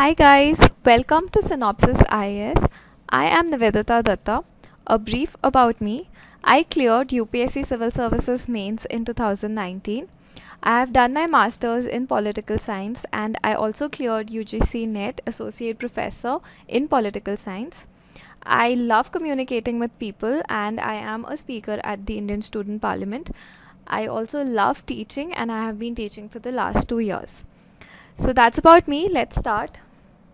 Hi guys, welcome to Synopsis IAS. I am Nivedita Datta. A brief about me. I cleared UPSC Civil Services Mains in 2019. I have done my masters in political science and I also cleared UGC NET Associate Professor in political science. I love communicating with people and I am a speaker at the Indian Student Parliament. I also love teaching and I have been teaching for the last 2 years. So that's about me. Let's start.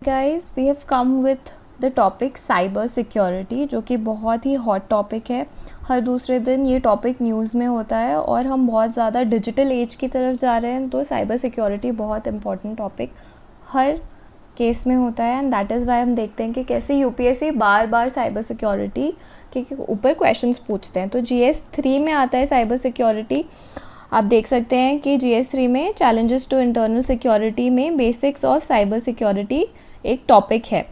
Guys we have come with the topic cyber security, जो कि बहुत ही hot topic है. हर दूसरे दिन ये topic news में होता है और हम बहुत ज़्यादा डिजिटल एज की तरफ जा रहे हैं, तो साइबर सिक्योरिटी बहुत इंपॉर्टेंट टॉपिक हर केस में होता है. एंड दैट इज़ वाई हम देखते हैं कि कैसे यूपीएससी बार बार साइबर सिक्योरिटी के ऊपर क्वेश्चंस पूछते हैं. तो जीएस 3 में आता है साइबर सिक्योरिटी. आप देख सकते हैं कि जीएस 3 में चैलेंजेस टू इंटरनल सिक्योरिटी में बेसिक्स ऑफ साइबर सिक्योरिटी एक टॉपिक है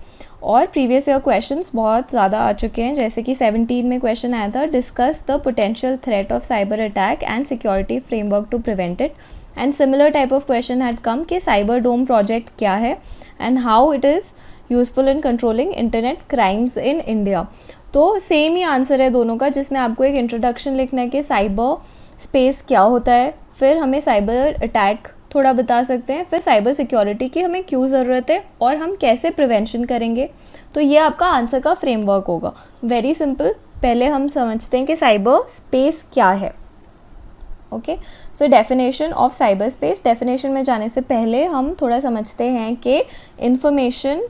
और प्रीवियस ईयर क्वेश्चंस बहुत ज़्यादा आ चुके हैं. जैसे कि 17 में क्वेश्चन आया था, discuss the potential threat of cyber attack and security framework to prevent it. And similar type of question had come कि साइबर डोम प्रोजेक्ट क्या है and how it is useful in controlling internet crimes in India. तो same ही answer है दोनों का, जिसमें आपको एक इंट्रोडक्शन लिखना है कि साइबर स्पेस क्या होता है, फिर हमें साइबर अटैक थोड़ा बता सकते हैं, फिर साइबर सिक्योरिटी की हमें क्यों ज़रूरत है और हम कैसे प्रिवेंशन करेंगे. तो ये आपका आंसर का फ्रेमवर्क होगा. Very simple. पहले हम समझते हैं कि साइबर स्पेस क्या है. Okay, so definition of cyber space. Definition में जाने से पहले हम थोड़ा समझते हैं कि इंफॉर्मेशन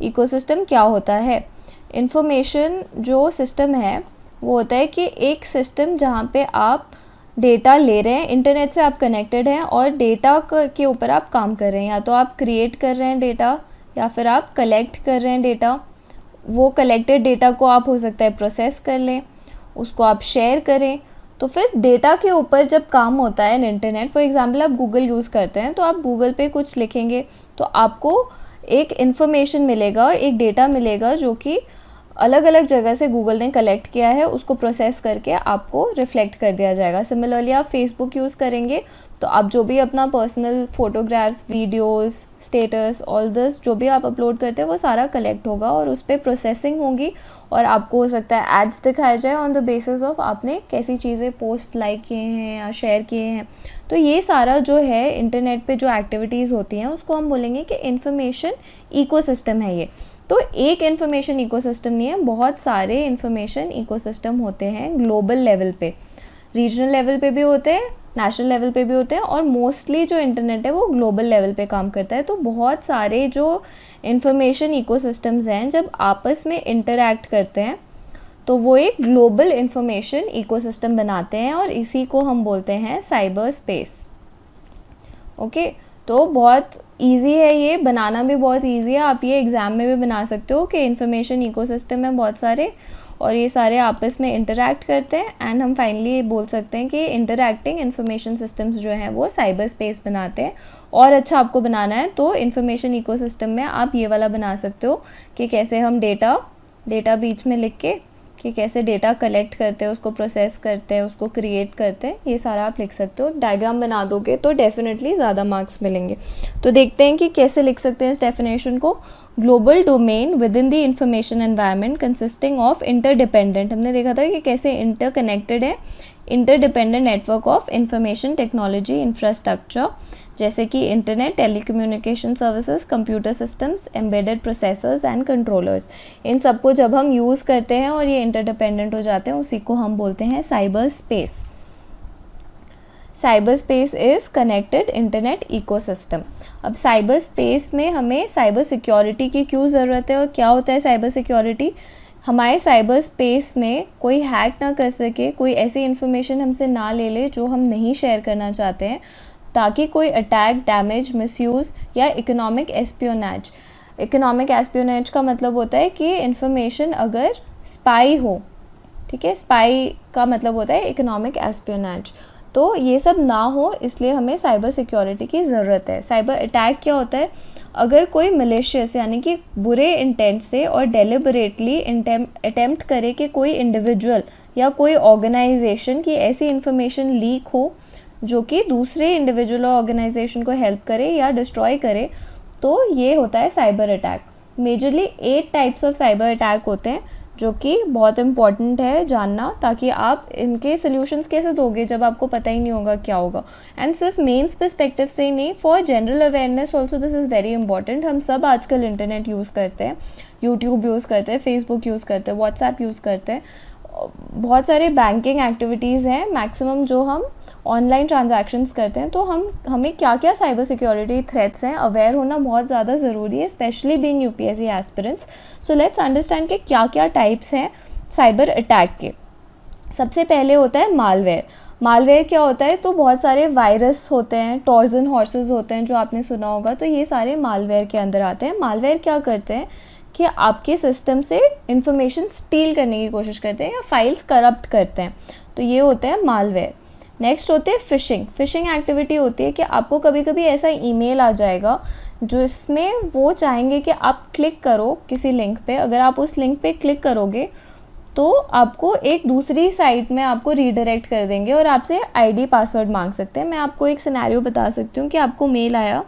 इकोसिस्टम क्या होता है. इंफॉर्मेशन जो सिस्टम है वो होता है कि एक सिस्टम जहाँ पे आप डेटा ले रहे हैं, इंटरनेट से आप कनेक्टेड हैं और डेटा के ऊपर आप काम कर रहे हैं. या तो आप क्रिएट कर रहे हैं डेटा या फिर आप कलेक्ट कर रहे हैं डेटा. वो कलेक्टेड डेटा को आप हो सकता है प्रोसेस कर लें, उसको आप शेयर करें. तो फिर डेटा के ऊपर जब काम होता है इंटरनेट, फॉर एग्जांपल आप गूगल यूज़ करते हैं तो आप गूगल पे कुछ लिखेंगे तो आपको एक इन्फॉर्मेशन मिलेगा, एक डेटा मिलेगा जो कि अलग अलग जगह से गूगल ने कलेक्ट किया है, उसको प्रोसेस करके आपको रिफ्लेक्ट कर दिया जाएगा. सिमिलरली आप फेसबुक यूज़ करेंगे तो आप जो भी अपना personal photographs, videos, status, all this जो भी आप अपलोड करते हैं वो सारा कलेक्ट होगा और उस पर प्रोसेसिंग होगी और आपको हो सकता है एड्स दिखाया जाए ऑन द बेसिस ऑफ आपने कैसी चीज़ें पोस्ट लाइक किए हैं या शेयर किए हैं. तो ये सारा जो है इंटरनेट पे जो एक्टिविटीज़ होती हैं उसको हम बोलेंगे कि इंफॉर्मेशन इकोसिस्टम है ये. तो एक इन्फॉर्मेशन इकोसिस्टम नहीं है, बहुत सारे इन्फॉर्मेशन इकोसिस्टम होते हैं ग्लोबल लेवल पे, रीजनल लेवल पे भी होते हैं, नेशनल लेवल पे भी होते हैं और मोस्टली जो इंटरनेट है वो ग्लोबल लेवल पे काम करता है. तो बहुत सारे जो इन्फॉर्मेशन इकोसिस्टम्स हैं जब आपस में इंटरैक्ट करते हैं तो वो एक ग्लोबल इन्फॉर्मेशन इकोसिस्टम बनाते हैं और इसी को हम बोलते हैं साइबर स्पेस. ओके, तो बहुत ईजी है, ये बनाना भी बहुत ईजी है. आप ये एग्ज़ाम में भी बना सकते हो कि इन्फॉर्मेशन इकोसिस्टम है बहुत सारे और ये सारे आपस में इंटरैक्ट करते हैं एंड हम फाइनली बोल सकते हैं कि इंटरैक्टिंग इन्फॉर्मेशन सिस्टम्स जो हैं वो साइबर स्पेस बनाते हैं. और अच्छा आपको बनाना है तो इन्फॉर्मेशन इकोसिस्टम में आप ये वाला बना सकते हो कि कैसे हम डेटा बीच में लिख के कि कैसे डेटा कलेक्ट करते हैं, उसको प्रोसेस करते हैं, उसको क्रिएट करते हैं, ये सारा आप लिख सकते हो. डायग्राम बना दोगे तो डेफिनेटली ज़्यादा मार्क्स मिलेंगे. तो देखते हैं कि कैसे लिख सकते हैं इस डेफिनेशन को. Global domain within the information environment consisting of interdependent. हमने देखा था कि कैसे इंटरकनेक्टेड है, interdependent network of information technology infrastructure, जैसे कि internet, telecommunication services, computer systems, embedded processors and controllers. इन सबको जब हम यूज़ करते हैं और ये इंटरडिपेंडेंट हो जाते हैं उसी को हम बोलते हैं cyber space. Cyber space is connected internet ecosystem. अब साइबर स्पेस में हमें साइबर सिक्योरिटी की क्यों ज़रूरत है और क्या होता है साइबर सिक्योरिटी. हमारे साइबर स्पेस में कोई हैक ना कर सके, कोई ऐसी इन्फॉर्मेशन हमसे ना ले ले जो हम नहीं शेयर करना चाहते हैं, ताकि कोई अटैक, डैमेज, मिसयूज़ या इकोनॉमिक एस्पियोनेज. इकोनॉमिक एस्पियोनेज का मतलब होता है कि इन्फॉर्मेशन अगर स्पाई हो, ठीक है, स्पाई का मतलब होता है इकोनॉमिक एस्पियोनेज. तो ये सब ना हो इसलिए हमें साइबर सिक्योरिटी की ज़रूरत है. साइबर अटैक क्या होता है, अगर कोई मलेशियस यानी कि बुरे इंटेंट से और डेलिबरेटली अटेम्प्ट करे कि कोई इंडिविजुअल या कोई ऑर्गेनाइजेशन की ऐसी इन्फॉर्मेशन लीक हो जो कि दूसरे इंडिविजुअल और ऑर्गेनाइजेशन को हेल्प करे या डिस्ट्रॉय करे, तो ये होता है cyber attack. Majorly 8 types of cyber attack होते हैं जो कि बहुत इंपॉर्टेंट है जानना, ताकि आप इनके सॉल्यूशंस कैसे दोगे जब आपको पता ही नहीं होगा क्या होगा। एंड सिर्फ मेंस पर्सपेक्टिव से ही नहीं, for general awareness also this is very important. हम सब आजकल इंटरनेट यूज़ करते हैं, यूट्यूब यूज़ करते हैं, फेसबुक यूज़ करते हैं, व्हाट्सएप यूज़ करते हैं, बहुत सारे बैंकिंग एक्टिविटीज़ हैं, मैक्सिमम जो हम ऑनलाइन ट्रांजैक्शंस करते हैं। तो हमें क्या क्या साइबर सिक्योरिटी थ्रेट्स हैं अवेयर होना बहुत ज़्यादा ज़रूरी है, specially being UPSC aspirants. So let's understand कि क्या क्या टाइप्स हैं साइबर अटैक के। सबसे पहले होता है मालवेयर। मालवेयर क्या होता है? तो बहुत सारे वायरस होते हैं, ट्रोजन हॉर्सेस होते हैं जो आपने सुना होगा, तो ये सारे मालवेयर के अंदर आते हैं। मालवेयर क्या करते हैं कि आपके सिस्टम से इंफॉर्मेशन स्टील करने की कोशिश करते हैं या फाइल्स करप्ट करते हैं, तो ये होते हैं मालवेयर। नेक्स्ट होते हैं फ़िशिंग। फ़िशिंग एक्टिविटी होती है कि आपको कभी कभी ऐसा ईमेल आ जाएगा जो इसमें वो चाहेंगे कि आप क्लिक करो किसी लिंक पे। अगर आप उस लिंक पे क्लिक करोगे तो आपको एक दूसरी साइट में आपको रीडायरेक्ट कर देंगे और आपसे आईडी पासवर्ड मांग सकते हैं। मैं आपको एक सिनेरियो बता सकती हूँ कि आपको मेल आया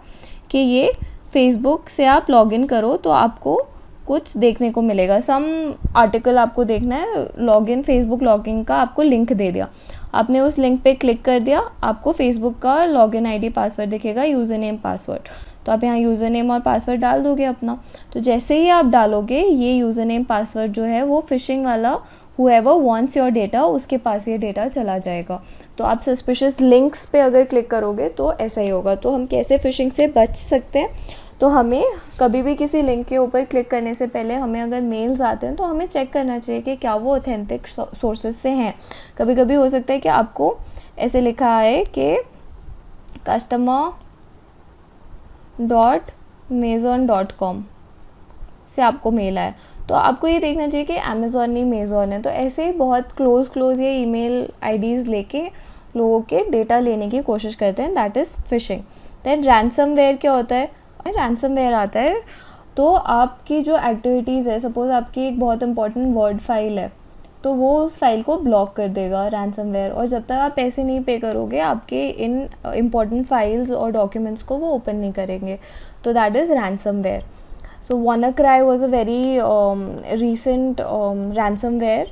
कि ये फेसबुक से आप लॉगिन करो तो आपको कुछ देखने को मिलेगा, सम आर्टिकल आपको देखना है, लॉगिन फेसबुक लॉगिन का आपको लिंक दे दिया, आपने उस लिंक पे क्लिक कर दिया, आपको फेसबुक का लॉगिन आईडी पासवर्ड दिखेगा, यूज़र नेम पासवर्ड। तो आप यहाँ यूज़र नेम और पासवर्ड डाल दोगे अपना। तो जैसे ही आप डालोगे ये यूज़र नेम पासवर्ड जो है वो फिशिंग वाला whoever wants your data उसके पास ये डेटा चला जाएगा। तो आप सस्पिशियस लिंक्स पे अगर क्लिक करोगे तो ऐसा ही होगा। तो हम कैसे फिशिंग से बच सकते हैं? तो हमें कभी भी किसी लिंक के ऊपर क्लिक करने से पहले हमें अगर मेल्स आते हैं तो हमें चेक करना चाहिए कि क्या वो ऑथेंटिक सोर्सेज से हैं। कभी कभी हो सकता है कि आपको ऐसे लिखा है कि customer.amazon.com से आपको मेल आया, तो आपको ये देखना चाहिए कि अमेज़ॉन नहीं मेज़ॉन है। तो ऐसे ही बहुत क्लोज ये ईमेल आईडीज़ लेके लोगों के डेटा लेने की कोशिश करते हैं, that is phishing. Then ransomware क्या होता है? रैंसमवेयर आता है तो आपकी जो एक्टिविटीज़ है, सपोज़ आपकी एक बहुत इंपॉर्टेंट वर्ड फाइल है तो वो उस फाइल को ब्लॉक कर देगा रैंसमवेयर, और जब तक आप पैसे नहीं पे करोगे आपके इन इम्पॉर्टेंट फाइल्स और डॉक्यूमेंट्स को वो ओपन नहीं करेंगे। तो that is ransomware. So WannaCry was a very recent ransomware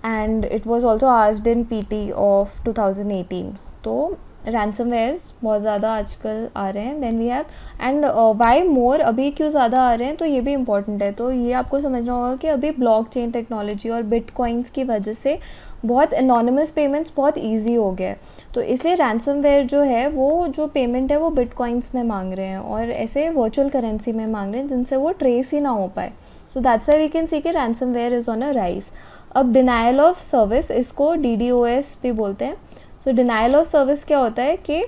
and it was also asked in PT of 2018. तो ransomwares बहुत ज़्यादा आजकल आ रहे हैं। Then we have and why more, अभी क्यों ज़्यादा आ रहे हैं तो ये भी important है। तो ये आपको समझना होगा कि अभी ब्लॉकचेन टेक्नोलॉजी और बिटकॉइंस की वजह से बहुत एनोनिमस पेमेंट्स बहुत इजी हो गया है, तो इसलिए रैंसमवेयर जो है वो जो पेमेंट है वो बिटकॉइंस में मांग रहे हैं और ऐसे वर्चुअल करेंसी में मांग रहे हैं जिनसे वो ट्रेस ही ना हो पाए। So that's why we can see कि ransomware is on a rise. अब डिनायल ऑफ सर्विस, इसको DDoS भी बोलते हैं। सो डिनायल ऑफ सर्विस क्या होता है कि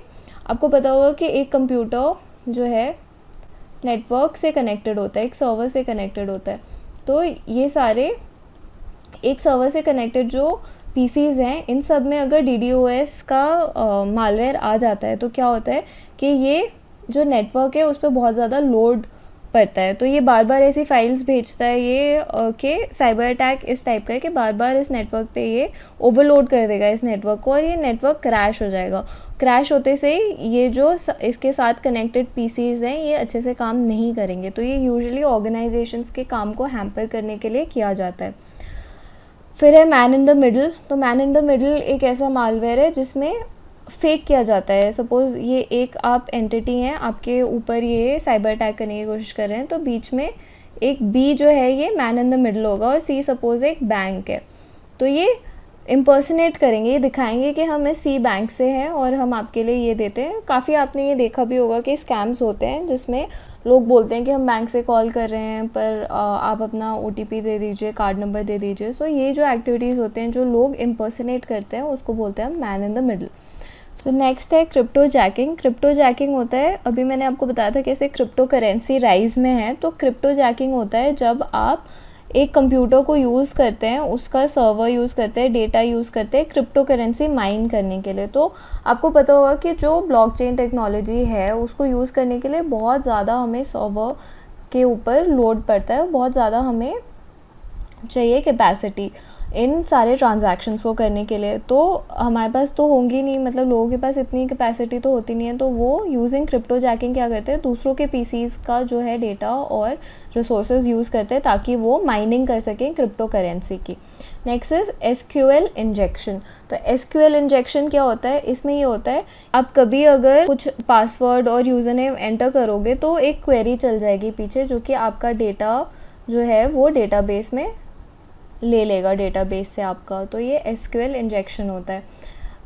आपको पता होगा कि एक कंप्यूटर जो है नेटवर्क से कनेक्टेड होता है, एक सर्वर से कनेक्टेड होता है। तो ये सारे एक सर्वर से कनेक्टेड जो PCs हैं इन सब में अगर DDoS का मालवेयर आ जाता है तो क्या होता है कि ये जो नेटवर्क है उस पर बहुत ज़्यादा लोड पड़ता है। तो ये बार बार ऐसी फाइल्स भेजता है ये कि साइबर अटैक इस टाइप का है कि बार बार इस नेटवर्क पे ये ओवरलोड कर देगा इस नेटवर्क को और ये नेटवर्क क्रैश हो जाएगा। क्रैश होते से ही ये जो इसके साथ कनेक्टेड PCs हैं ये अच्छे से काम नहीं करेंगे। तो ये यूजुअली ऑर्गेनाइजेशंस के काम को हैम्पर करने के लिए किया जाता है। फिर है मैन इन द मिडल। तो मैन इन द मिडल एक ऐसा मालवेयर है जिसमें फेक किया जाता है। सपोज़ ये एक आप एंटिटी हैं, आपके ऊपर ये साइबर अटैक करने की कोशिश कर रहे हैं, तो बीच में एक B जो है ये मैन इन द मिडल होगा और C सपोज़ एक बैंक है। तो ये इम्पर्सनेट करेंगे, ये दिखाएंगे कि हम इस C बैंक से हैं और हम आपके लिए ये देते हैं। काफ़ी आपने ये देखा भी होगा कि स्कैम्स होते हैं जिसमें लोग बोलते हैं कि हम बैंक से कॉल कर रहे हैं पर आप अपना OTP दे दीजिए, कार्ड नंबर दे दीजिए। सो ये जो एक्टिविटीज़ होते हैं जो लोग इम्पर्सनेट करते हैं उसको बोलते हैं man in the middle. So next है क्रिप्टो जैकिंग। क्रिप्टो जैकिंग होता है, अभी मैंने आपको बताया था कैसे क्रिप्टो करेंसी राइज में है, तो क्रिप्टो जैकिंग होता है जब आप एक कंप्यूटर को यूज़ करते हैं, उसका सर्वर यूज़ करते हैं, डेटा यूज़ करते हैं क्रिप्टो करेंसी माइन करने के लिए। तो आपको पता होगा कि जो ब्लॉकचेन टेक्नोलॉजी है उसको यूज़ करने के लिए बहुत ज़्यादा हमें सर्वर के ऊपर लोड पड़ता है, बहुत ज़्यादा हमें चाहिए कैपेसिटी। इन सारे ट्रांजैक्शंस को करने के लिए। तो हमारे पास तो होंगी नहीं, मतलब लोगों के पास इतनी कैपेसिटी तो होती नहीं है, तो वो यूजिंग क्रिप्टो जैकिंग क्या करते हैं, दूसरों के पीसीज का जो है डेटा और रिसोर्सेज यूज़ करते हैं ताकि वो माइनिंग कर सकें क्रिप्टो करेंसी की। Next is SQL injection. तो एसक्यूएल इंजेक्शन क्या होता है, इसमें ये होता है आप कभी अगर कुछ पासवर्ड और यूज़र नेम एंटर करोगे तो एक क्वेरी चल जाएगी पीछे जो कि आपका डेटा जो है वो डेटाबेस में ले लेगा, डेटाबेस से आपका। तो ये एसक्यूएल इंजेक्शन होता है।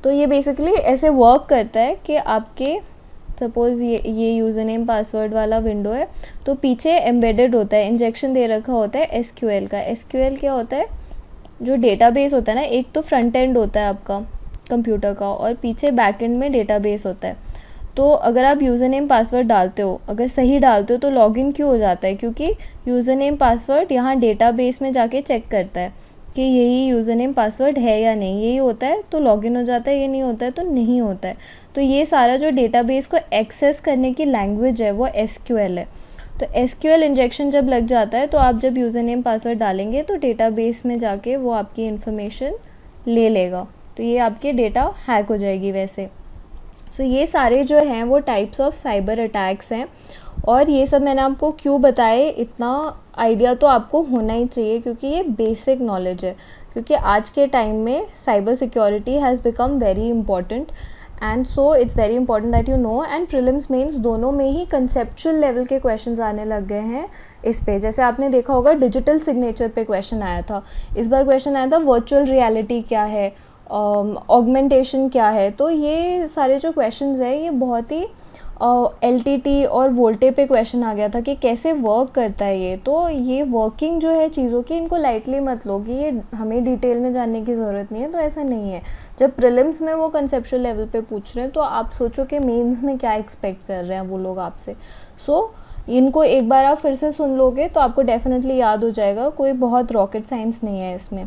तो ये बेसिकली ऐसे वर्क करता है कि आपके सपोज़ ये यूज़र नेम पासवर्ड वाला विंडो है, तो पीछे एम्बेडेड होता है, इंजेक्शन दे रखा होता है एसक्यूएल का। एसक्यूएल क्या होता है, जो डेटाबेस होता है ना, एक तो फ्रंट एंड होता है आपका कंप्यूटर का और पीछे बैक एंड में डेटाबेस होता है। तो अगर आप यूज़र नेम पासवर्ड डालते हो, अगर सही डालते हो तो लॉगिन क्यों हो जाता है, क्योंकि यूज़र नेम पासवर्ड यहाँ डेटाबेस में जाके चेक करता है कि यही यूज़र नेम पासवर्ड है या नहीं, यही होता है तो लॉगिन हो जाता है, ये नहीं होता है तो नहीं होता है। तो ये सारा जो डेटाबेस को एक्सेस करने की लैंग्वेज है वो एसक्यूएल है। तो एसक्यूएल इंजेक्शन जब लग जाता है तो आप जब यूज़र नेम पासवर्ड डालेंगे तो डेटाबेस में जाके वो आपकी इन्फॉर्मेशन ले लेगा, तो ये आपके डेटा हैक हो जाएगी वैसे। तो ये सारे जो हैं वो टाइप्स ऑफ साइबर अटैक्स हैं, और ये सब मैंने आपको क्यों बताए, इतना आइडिया तो आपको होना ही चाहिए क्योंकि ये बेसिक नॉलेज है। क्योंकि आज के टाइम में cyber security has become very important, and so it's very important that you know. And prelims mains दोनों में ही कंसेप्चुअल लेवल के क्वेश्चंस आने लग गए हैं इस पे। जैसे आपने देखा होगा डिजिटल सिग्नेचर पे क्वेश्चन आया था, इस बार क्वेश्चन आया था वर्चुअल रियलिटी क्या है, ऑगमेंटेशन क्या है। तो ये सारे जो क्वेश्चंस है ये बहुत ही एलटीटी और वोल्टे पे क्वेश्चन आ गया था कि कैसे वर्क करता है ये। तो ये वर्किंग जो है चीज़ों की, इनको लाइटली मत लो कि ये हमें डिटेल में जानने की ज़रूरत नहीं है, तो ऐसा नहीं है। जब प्रीलिम्स में वो कंसेप्चुअल लेवल पे पूछ रहे हैं तो आप सोचो कि मेंस में क्या एक्सपेक्ट कर रहे हैं वो लोग आपसे। सो इनको एक बार आप फिर से सुन लोगे तो आपको डेफिनेटली याद हो जाएगा, कोई बहुत रॉकेट साइंस नहीं है इसमें।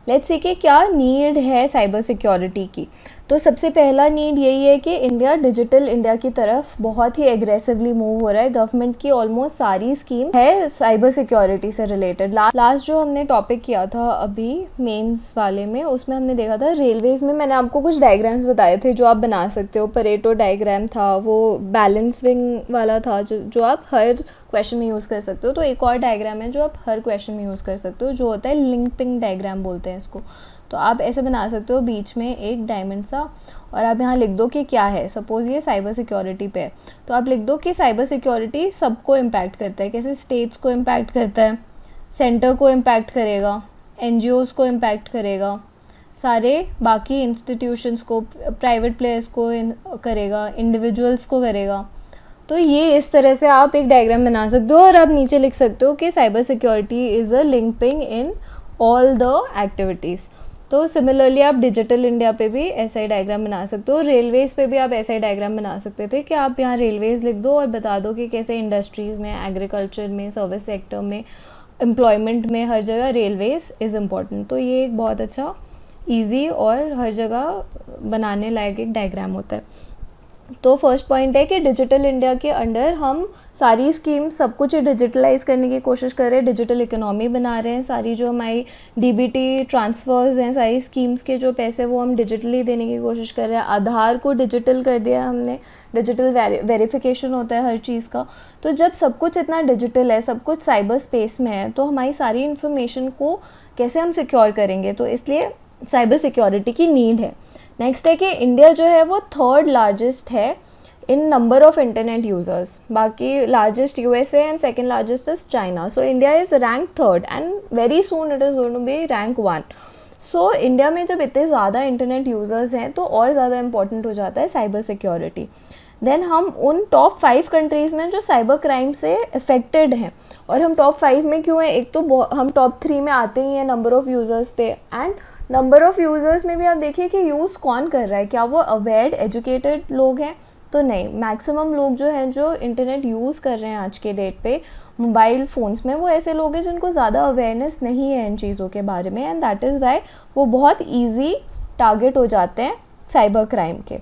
लेट्स सी कि क्या नीड है साइबर सिक्योरिटी की। तो सबसे पहला नीड यही है कि इंडिया डिजिटल इंडिया की तरफ बहुत ही एग्रेसिवली मूव हो रहा है। गवर्नमेंट की ऑलमोस्ट सारी स्कीम है साइबर सिक्योरिटी से रिलेटेड। लास्ट जो हमने टॉपिक किया था अभी मेंस वाले में, उसमें हमने देखा था रेलवेज़ में, मैंने आपको कुछ डायग्राम्स बताए थे जो आप बना सकते हो। परेटो डायग्राम था, वो बैलेंस विंग वाला था जो आप हर क्वेश्चन में यूज़ कर सकते हो। तो एक और डायग्राम है जो आप हर क्वेश्चन में यूज़ कर सकते हो, जो होता है लिंकिंग डायग्राम बोलते हैं इसको। तो आप ऐसे बना सकते हो बीच में एक डायमंड सा, और आप यहाँ लिख दो कि क्या है। सपोज़ ये साइबर सिक्योरिटी पे है, तो आप लिख दो कि साइबर सिक्योरिटी सबको इम्पैक्ट करता है। कैसे, स्टेट्स को इम्पैक्ट करता है, सेंटर को इम्पैक्ट करेगा, एनजीओज़ को इम्पैक्ट करेगा, सारे बाकी इंस्टीट्यूशंस को, प्राइवेट प्लेयर्स को करेगा, इंडिविजुअल्स को करेगा। तो ये इस तरह से आप एक डायग्राम बना सकते हो, और आप नीचे लिख सकते हो कि cyber security is a linking in all the activities. तो सिमिलरली आप डिजिटल इंडिया पे भी ऐसा ही डायग्राम बना सकते हो। रेलवेज़ पे भी आप ऐसा ही डायग्राम बना सकते थे कि आप यहाँ रेलवेज़ लिख दो और बता दो कि कैसे इंडस्ट्रीज़ में, एग्रीकल्चर में, सर्विस सेक्टर में, एम्प्लॉयमेंट में, हर जगह रेलवेज़ इज़ इम्पॉर्टेंट। तो ये एक बहुत अच्छा ईजी और हर जगह बनाने लायक एक डायग्राम होता है। तो फर्स्ट पॉइंट है कि डिजिटल इंडिया के अंडर हम सारी स्कीम सब कुछ डिजिटलाइज करने की कोशिश कर रहे हैं, डिजिटल इकोनॉमी बना रहे हैं। सारी जो हमारी डीबीटी ट्रांसफ़र्स हैं, सारी स्कीम्स के जो पैसे वो हम डिजिटली देने की कोशिश कर रहे हैं। आधार को डिजिटल कर दिया हमने, डिजिटल वेरिफिकेशन होता है हर चीज़ का। तो जब सब कुछ इतना डिजिटल है, सब कुछ साइबर स्पेस में है, तो हमारी सारी इन्फॉर्मेशन को कैसे हम सिक्योर करेंगे, तो इसलिए साइबर सिक्योरिटी की नीड है। नेक्स्ट है कि इंडिया जो है वो थर्ड लार्जेस्ट है in number of internet users. बाकी largest USA and second largest is China. So India is rank third and very soon it is going to be rank 1। So India में जब इतने ज़्यादा internet users हैं तो और ज़्यादा इंपॉर्टेंट हो जाता है साइबर सिक्योरिटी। देन हम उन टॉप 5 कंट्रीज़ में जो साइबर क्राइम से अफेक्टेड हैं, और हम टॉप 5 में क्यों हैं, एक तो हम टॉप 3 में आते ही हैं नंबर ऑफ़ यूज़र्स पे। एंड नंबर ऑफ़ यूज़र्स में भी आप देखिए कि यूज़ कौन कर रहा है, क्या वो अवेयर्ड एजुकेटेड लोग हैं, तो नहीं। मैक्सिमम लोग जो हैं जो इंटरनेट यूज़ कर रहे हैं आज के डेट पे मोबाइल फ़ोन्स में, वो ऐसे लोग हैं जिनको ज़्यादा अवेयरनेस नहीं है इन चीज़ों के बारे में, एंड दैट इज़ वाई वो बहुत ईजी टारगेट हो जाते हैं साइबर क्राइम के।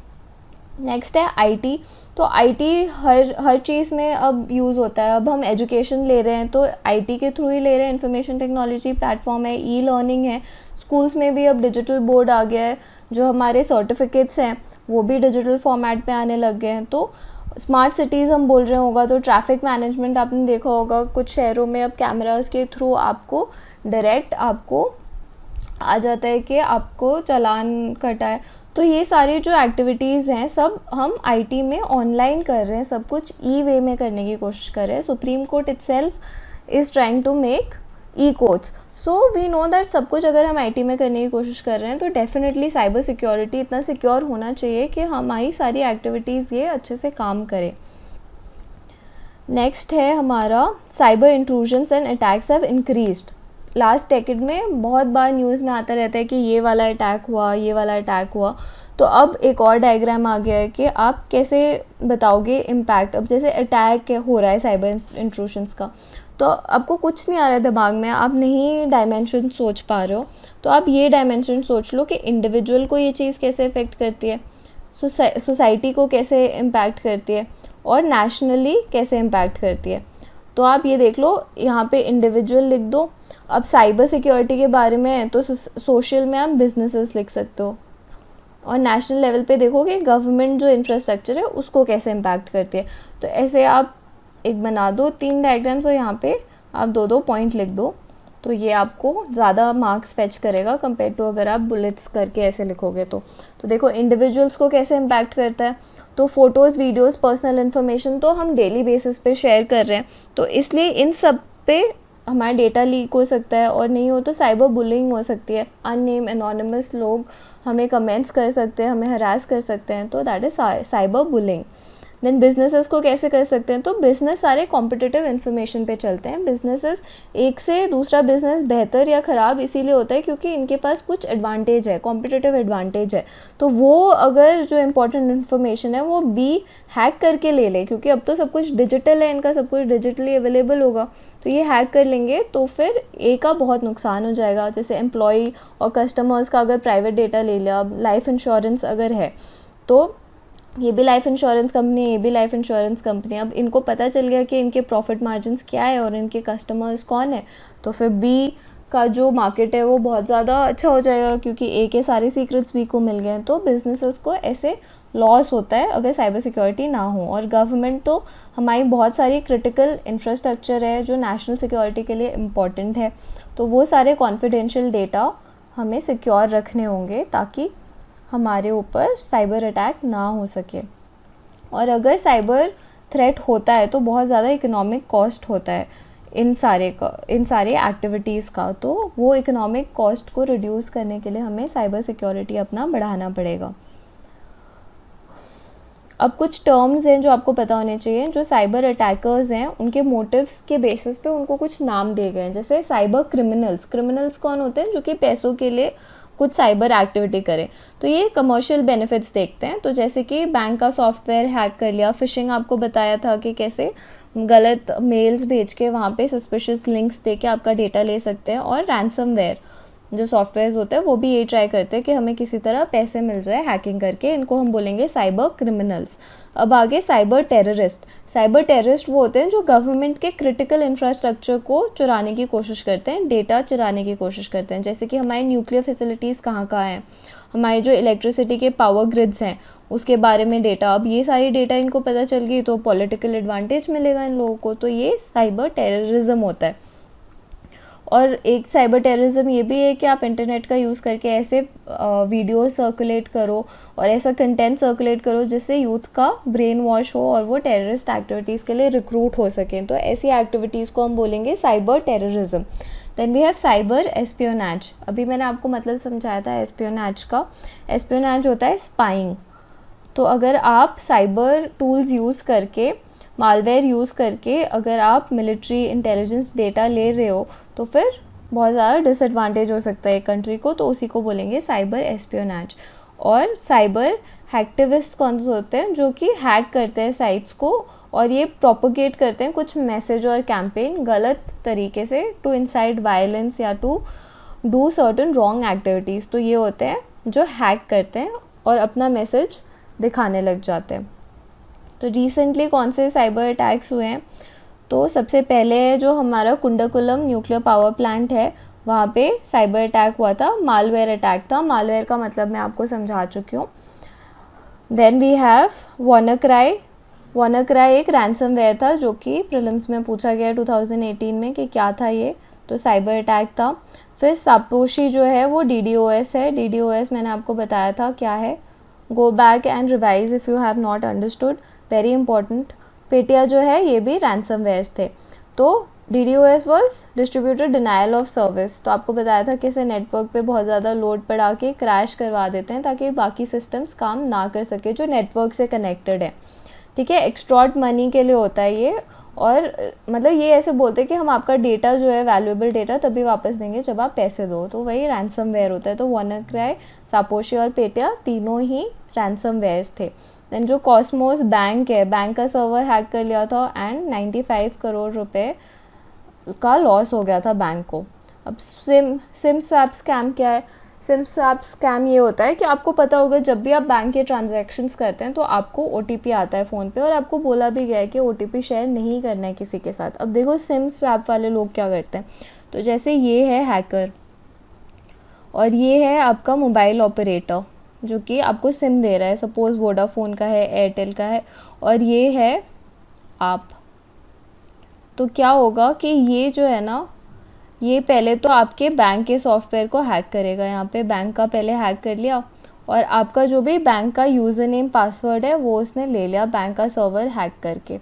नेक्स्ट है आईटी। तो आईटी हर चीज़ में अब यूज़ होता है। अब हम एजुकेशन ले रहे हैं तो आईटी के थ्रू ही ले रहे हैं। इंफॉर्मेशन टेक्नोलॉजी प्लेटफॉर्म है, ई लर्निंग है। स्कूल्स में भी अब डिजिटल बोर्ड आ गया है। जो हमारे सर्टिफिकेट्स हैं वो भी डिजिटल फॉर्मेट पे आने लग गए हैं। तो स्मार्ट सिटीज़ हम बोल रहे होगा तो ट्रैफिक मैनेजमेंट आपने देखा होगा, कुछ शहरों में अब कैमरास के थ्रू आपको डायरेक्ट आपको आ जाता है कि आपको चालान कटा है। तो ये सारी जो एक्टिविटीज़ हैं सब हम आईटी में ऑनलाइन कर रहे हैं, सब कुछ ई वे में करने की कोशिश कर रहे हैं। Supreme court itself is trying to make e courts. So we know that सब कुछ अगर हम आईटी में करने की कोशिश कर रहे हैं तो डेफिनेटली साइबर सिक्योरिटी इतना सिक्योर होना चाहिए कि हमारी सारी एक्टिविटीज़ ये अच्छे से काम करें। नेक्स्ट है हमारा cyber intrusions and attacks have increased. Last decade में बहुत बार न्यूज़ में आता रहता है कि ये वाला अटैक हुआ, ये वाला अटैक हुआ। तो अब एक और डायग्राम आ गया है कि आप कैसे बताओगे इम्पैक्ट। अब जैसे अटैक हो रहा है साइबर इंट्रूशंस का, तो आपको कुछ नहीं आ रहा है दिमाग में, आप नहीं डायमेंशन सोच पा रहे हो, तो आप ये डायमेंशन सोच लो कि इंडिविजुअल को ये चीज़ कैसे इफ़ेक्ट करती है, सोसाइटी को कैसे इम्पैक्ट करती है, और नेशनली कैसे इम्पैक्ट करती है। तो आप ये देख लो, यहाँ पे इंडिविजुअल लिख दो। अब साइबर सिक्योरिटी के बारे में है तो सोशल में आप बिजनेसेस लिख सकते हो, और नेशनल लेवल पे देखो कि गवर्नमेंट जो इंफ्रास्ट्रक्चर है उसको कैसे इम्पैक्ट करती है। तो ऐसे आप एक बना दो 3 डायग्राम्स, और यहाँ पे आप 2-2 पॉइंट लिख दो। तो ये आपको ज़्यादा मार्क्स फेच करेगा कंपेयर टू अगर आप बुलेट्स करके ऐसे लिखोगे। तो देखो इंडिविजुअल्स को कैसे इम्पैक्ट करता है। तो फ़ोटोज़, वीडियोज़, पर्सनल इन्फॉर्मेशन तो हम डेली बेसिस पे शेयर कर रहे हैं, तो इसलिए इन सब पे हमारा डेटा लीक हो सकता है, और नहीं हो तो साइबर बुलिंग हो सकती है। अननेम एनोनिमस लोग हमें कमेंट्स कर सकते हैं, हमें हरास कर सकते हैं, तो that is cyber bullying. Then businesses को कैसे कर सकते हैं, तो बिज़नेस सारे कॉम्पिटिटिव इन्फॉर्मेशन पे चलते हैं। बिजनेसेस एक से दूसरा बिजनेस बेहतर या ख़राब इसीलिए होता है क्योंकि इनके पास कुछ एडवांटेज है, कॉम्पिटिटिव एडवांटेज है। तो वो अगर जो इम्पोर्टेंट इन्फॉर्मेशन है वो बी हैक करके ले ले, क्योंकि अब तो सब कुछ डिजिटल है, इनका सब कुछ डिजिटली अवेलेबल होगा, तो ये हैक कर लेंगे तो फिर ए का बहुत नुकसान हो जाएगा। जैसे एम्प्लॉई और कस्टमर्स का अगर प्राइवेट डेटा ले लिया, लाइफ इंश्योरेंस अगर है तो ये भी लाइफ इंश्योरेंस कंपनी, ये भी लाइफ इंश्योरेंस कंपनी, अब इनको पता चल गया कि इनके प्रॉफिट मार्जिन्स क्या है और इनके कस्टमर्स कौन है, तो फिर बी का जो मार्केट है वो बहुत ज़्यादा अच्छा हो जाएगा क्योंकि ए के सारे सीक्रेट्स बी को मिल गए हैं। तो बिजनेसेस को ऐसे लॉस होता है अगर साइबर सिक्योरिटी ना हो। और गवर्नमेंट तो हमारी बहुत सारी क्रिटिकल इंफ्रास्ट्रक्चर है जो नेशनल सिक्योरिटी के लिए इम्पॉर्टेंट है, तो वो सारे कॉन्फिडेंशियल डेटा हमें सिक्योर रखने होंगे ताकि हमारे ऊपर साइबर अटैक ना हो सके। और अगर साइबर थ्रेट होता है तो बहुत ज़्यादा इकोनॉमिक कॉस्ट होता है इन सारे एक्टिविटीज़ का, तो वो इकोनॉमिक कॉस्ट को रिड्यूस करने के लिए हमें साइबर सिक्योरिटी अपना बढ़ाना पड़ेगा। अब कुछ टर्म्स हैं जो आपको पता होने चाहिए। जो साइबर अटैकर्स हैं उनके मोटिव्स के बेसिस पे उनको कुछ नाम दिए गए हैं, जैसे साइबर क्रिमिनल्स कौन होते हैं, जो कि पैसों के लिए कुछ साइबर एक्टिविटी करें। तो ये कमर्शियल बेनिफिट्स देखते हैं, तो जैसे कि बैंक का सॉफ्टवेयर हैक कर लिया, फिशिंग आपको बताया था कि कैसे गलत मेल्स भेज के वहाँ पे सस्पिशियस लिंक्स दे के आपका डेटा ले सकते हैं। और रैंसमवेयर जो सॉफ्टवेयर्स होते हैं वो भी यही ट्राई करते हैं कि हमें किसी तरह पैसे मिल जाए हैकिंग करके, इनको हम बोलेंगे साइबर क्रिमिनल्स। अब आगे साइबर टेररिस्ट वो होते हैं जो गवर्नमेंट के क्रिटिकल इंफ्रास्ट्रक्चर को चुराने की कोशिश करते हैं, डेटा चुराने की कोशिश करते हैं। जैसे कि हमारी न्यूक्लियर फैसिलिटीज़ कहाँ हैं, हमारी जो इलेक्ट्रिसिटी के पावर ग्रिड्स हैं उसके बारे में डेटा। अब ये सारी डेटा इनको पता चल गई तो पॉलिटिकल एडवांटेज मिलेगा इन लोगों को, तो ये साइबर टेररिज्म होता है। और एक साइबर टेररिज्म ये भी है कि आप इंटरनेट का यूज़ करके ऐसे वीडियो सर्कुलेट करो और ऐसा कंटेंट सर्कुलेट करो जिससे यूथ का ब्रेन वॉश हो और वो टेररिस्ट एक्टिविटीज़ के लिए रिक्रूट हो सकें, तो ऐसी एक्टिविटीज़ को हम बोलेंगे cyber terrorism. Then we have cyber espionage. अभी मैंने आपको मतलब समझाया था एस्पियोनेज का। एस्पियोनेज होता है स्पाइंग। तो अगर आप साइबर टूल्स यूज़ करके, मालवेयर यूज़ करके अगर आप मिलिट्री इंटेलिजेंस डेटा ले रहे हो तो फिर बहुत ज़्यादा डिसएडवांटेज हो सकता है एक कंट्री को, तो उसी को बोलेंगे साइबर एस्पियोनेज। और साइबर हैक्टिविस्ट कौन से होते हैं, जो कि हैक करते हैं साइट्स को और ये प्रोपोगेट करते हैं कुछ मैसेज और कैंपेन गलत तरीके से टू इंसाइट वायलेंस या to do certain wrong activities. तो ये होते हैं जो हैक करते हैं और अपना मैसेज दिखाने लग जाते हैं। तो रिसेंटली कौन से साइबर अटैक्स हुए हैं, तो सबसे पहले जो हमारा कुंडकुलम न्यूक्लियर पावर प्लांट है वहाँ पे साइबर अटैक हुआ था, मालवेयर अटैक था। मालवेयर का मतलब मैं आपको समझा चुकी हूँ। Then we have WannaCry. WannaCry एक रैंसमवेयर था जो कि प्रीलिम्स में पूछा गया 2018 में कि क्या था ये, तो साइबर अटैक था। फिर सापोशी जो है वो DDoS है। DDoS मैंने आपको बताया था क्या है, go back and revise if you have not understood, very important. Petya जो है ये भी रैंसमवेयर्स थे। तो DDoS was distributed denial of service, तो आपको बताया था कि इसे नेटवर्क पे बहुत ज़्यादा लोड पड़ा के क्रैश करवा देते हैं ताकि बाकी सिस्टम्स काम ना कर सके जो नेटवर्क से कनेक्टेड है। ठीक है, एक्सट्रॉट मनी के लिए होता है ये, और मतलब ये ऐसे बोलते हैं कि हम आपका डेटा जो है वैल्यूएबल डेटा तभी वापस देंगे जब आप पैसे दो, तो वही रैंसमवेयर होता है। तो वानाक्राई, सापोशी और पेटिया तीनों ही रैंसमवेयर्स थे। देन जो कॉस्मोस बैंक है, बैंक का सर्वर हैक कर लिया था एंड 95 करोड़ रुपए का लॉस हो गया था बैंक को। अब सिम स्वैप स्कैम क्या है? सिम स्वैप स्कैम ये होता है कि आपको पता होगा जब भी आप बैंक के ट्रांजैक्शंस करते हैं तो आपको OTP आता है फ़ोन पे, और आपको बोला भी गया है कि OTP शेयर नहीं करना है किसी के साथ। अब देखो सिम स्वैप वाले लोग क्या करते हैं, तो जैसे ये है हैकर और ये है आपका मोबाइल ऑपरेटर जो कि आपको सिम दे रहा है, सपोज़ वोडाफोन का है, एयरटेल का है, और ये है आप। तो क्या होगा कि ये जो है ना, ये पहले तो आपके बैंक के सॉफ्टवेयर को हैक करेगा। यहाँ पे बैंक का पहले हैक कर लिया और आपका जो भी बैंक का यूज़र नेम पासवर्ड है वो उसने ले लिया बैंक का सर्वर हैक करके।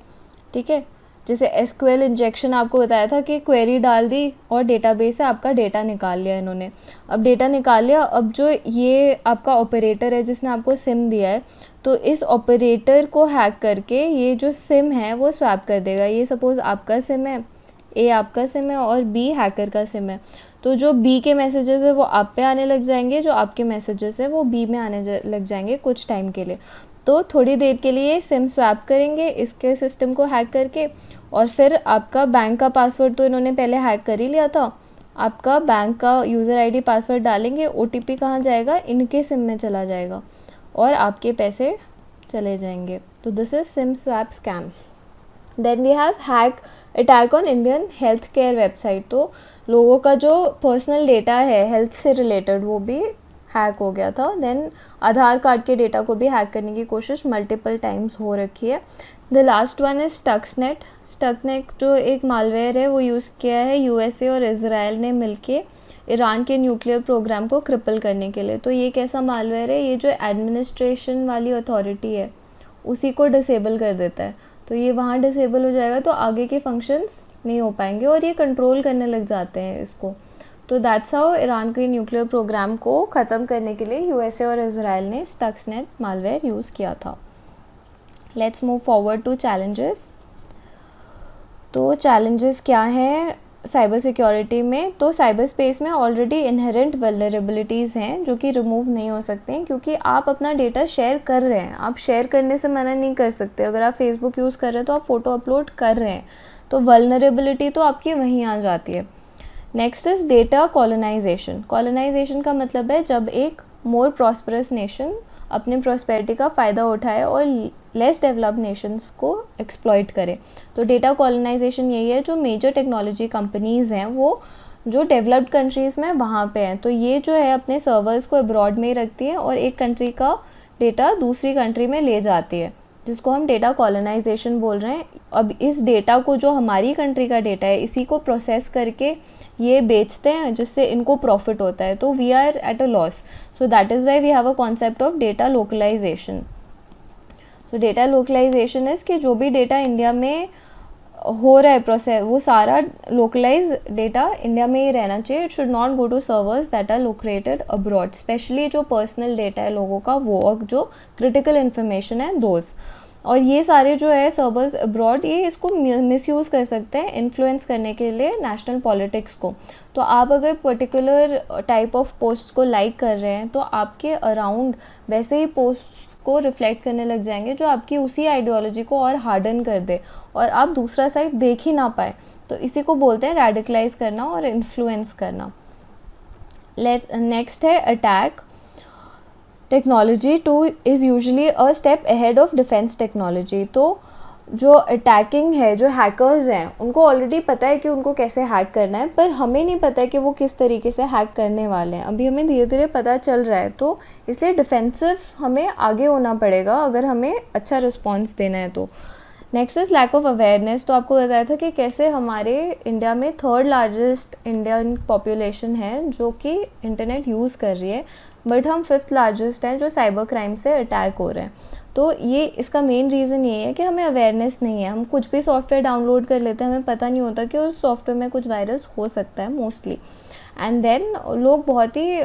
ठीक है, जैसे SQL इंजेक्शन आपको बताया था कि क्वेरी डाल दी और डेटाबेस से आपका डेटा निकाल लिया इन्होंने। अब डेटा निकाल लिया, अब जो ये आपका ऑपरेटर है जिसने आपको सिम दिया है, तो इस ऑपरेटर को हैक करके ये जो सिम है वो स्वैप कर देगा। ये सपोज़ आपका सिम है, A आपका सिम है और B हैकर का सिम है, तो जो B के मैसेजेस है वो आप पे आने लग जाएंगे, जो आपके मैसेजेस है वो B में आने लग जाएंगे कुछ टाइम के लिए। तो थोड़ी देर के लिए सिम स्वैप करेंगे इसके सिस्टम को हैक करके, और फिर आपका बैंक का पासवर्ड तो इन्होंने पहले हैक कर ही लिया था, आपका बैंक का यूज़र ID पासवर्ड डालेंगे, OTP कहाँ जाएगा, इनके सिम में चला जाएगा और आपके पैसे चले जाएंगे। तो this is SIM swap scam. Then we have hack attack on Indian health care website. तो लोगों का जो पर्सनल डेटा है हेल्थ से रिलेटेड वो भी हैक हो गया था। देन आधार कार्ड के डेटा को भी हैक करने की कोशिश मल्टीपल टाइम्स हो रखी है। The last one is Stuxnet. Stuxnet जो एक मालवेयर है वो यूज़ किया है USA और इज़राइल ने मिलके ईरान के न्यूक्लियर प्रोग्राम को क्रिपल करने के लिए। तो ये कैसा मालवेयर है, ये जो एडमिनिस्ट्रेशन वाली अथॉरिटी है उसी को डिसेबल कर देता है। तो ये वहाँ डिसेबल हो जाएगा तो आगे के फंक्शंस नहीं हो पाएंगे और ये कंट्रोल करने लग जाते हैं इसको। तो दैट्स हाउ ईरान के न्यूक्लियर प्रोग्राम को ख़त्म करने के लिए USA और इज़राइल ने स्टक्सनेट मालवेयर यूज़ किया था। Let's move forward to challenges. तो चैलेंजेस क्या हैं साइबर सिक्योरिटी में? तो साइबर स्पेस में ऑलरेडी इनहेरेंट वल्नरेबिलिटीज़ हैं जो कि रिमूव नहीं हो सकते हैं, क्योंकि आप अपना डेटा शेयर कर रहे हैं। आप शेयर करने से मना नहीं कर सकते। अगर आप फेसबुक यूज़ कर रहे हैं तो आप फ़ोटो अपलोड कर रहे हैं, तो वल्नरेबिलिटी तो आपकी वहीं आ जाती है। Next is data colonisation. Colonisation का मतलब है जब एक मोर प्रॉस्परस नेशन अपने प्रॉस्पेरिटी का फ़ायदा उठाए और लेस डेवलप्ड नेशंस को एक्सप्लॉइट करे। तो डेटा कॉलोनाइजेशन यही है, जो मेजर टेक्नोलॉजी कंपनीज़ हैं वो जो डेवलप्ड कंट्रीज़ में वहाँ पे हैं, तो ये जो है अपने सर्वर्स को अब्रॉड में ही रखती है और एक कंट्री का डेटा दूसरी कंट्री में ले जाती है, जिसको हम डेटा कॉलोनाइजेशन बोल रहे हैं। अब इस डेटा को, जो हमारी कंट्री का डेटा है, इसी को प्रोसेस करके ये बेचते हैं जिससे इनको प्रॉफिट होता है। तो we are at a loss, so that is why we have a concept of data localisation. So data localisation is कि जो भी डेटा इंडिया में हो रहा है प्रोसेस, वो सारा लोकलाइज डेटा इंडिया में ही रहना चाहिए। It should not go to servers that are located abroad, specially जो पर्सनल डेटा है लोगों का वो, और जो क्रिटिकल इन्फॉर्मेशन है दोज। और ये सारे जो है सर्वर्स अब्रॉड, ये इसको मिसयूज़ कर सकते हैं इन्फ्लुएंस करने के लिए नेशनल पॉलिटिक्स को। तो आप अगर पर्टिकुलर टाइप ऑफ पोस्ट को लाइक कर रहे हैं तो आपके अराउंड वैसे ही पोस्ट को रिफ्लेक्ट करने लग जाएंगे जो आपकी उसी आइडियोलॉजी को और हार्डन कर दे और आप दूसरा साइड देख ही ना पाए। तो इसी को बोलते हैं रेडिकलाइज करना और इन्फ्लुएंस करना। नेक्स्ट है attack. Technology two is usually a step ahead of defence technology. तो जो अटैकिंग है, जो हैकर्स हैं, उनको ऑलरेडी पता है कि उनको कैसे हैक करना है, पर हमें नहीं पता है कि वो किस तरीके से हैक करने वाले हैं। अभी हमें धीरे धीरे पता चल रहा है, तो इसलिए डिफेंसिव हमें आगे होना पड़ेगा अगर हमें अच्छा रिस्पॉन्स देना है तो। Next is lack of awareness. तो आपको बताया था कि कैसे हमारे इंडिया में 3rd लार्जेस्ट इंडियन पॉपुलेशन है जो कि इंटरनेट यूज़ कर रही है, बट हम 5th लार्जेस्ट हैं जो साइबर क्राइम से अटैक हो रहे हैं। तो ये इसका मेन रीज़न ये है कि हमें अवेयरनेस नहीं है। हम कुछ भी सॉफ्टवेयर डाउनलोड कर लेते हैं, हमें पता नहीं होता कि उस सॉफ्टवेयर में कुछ वायरस हो सकता है मोस्टली। एंड देन लोग बहुत ही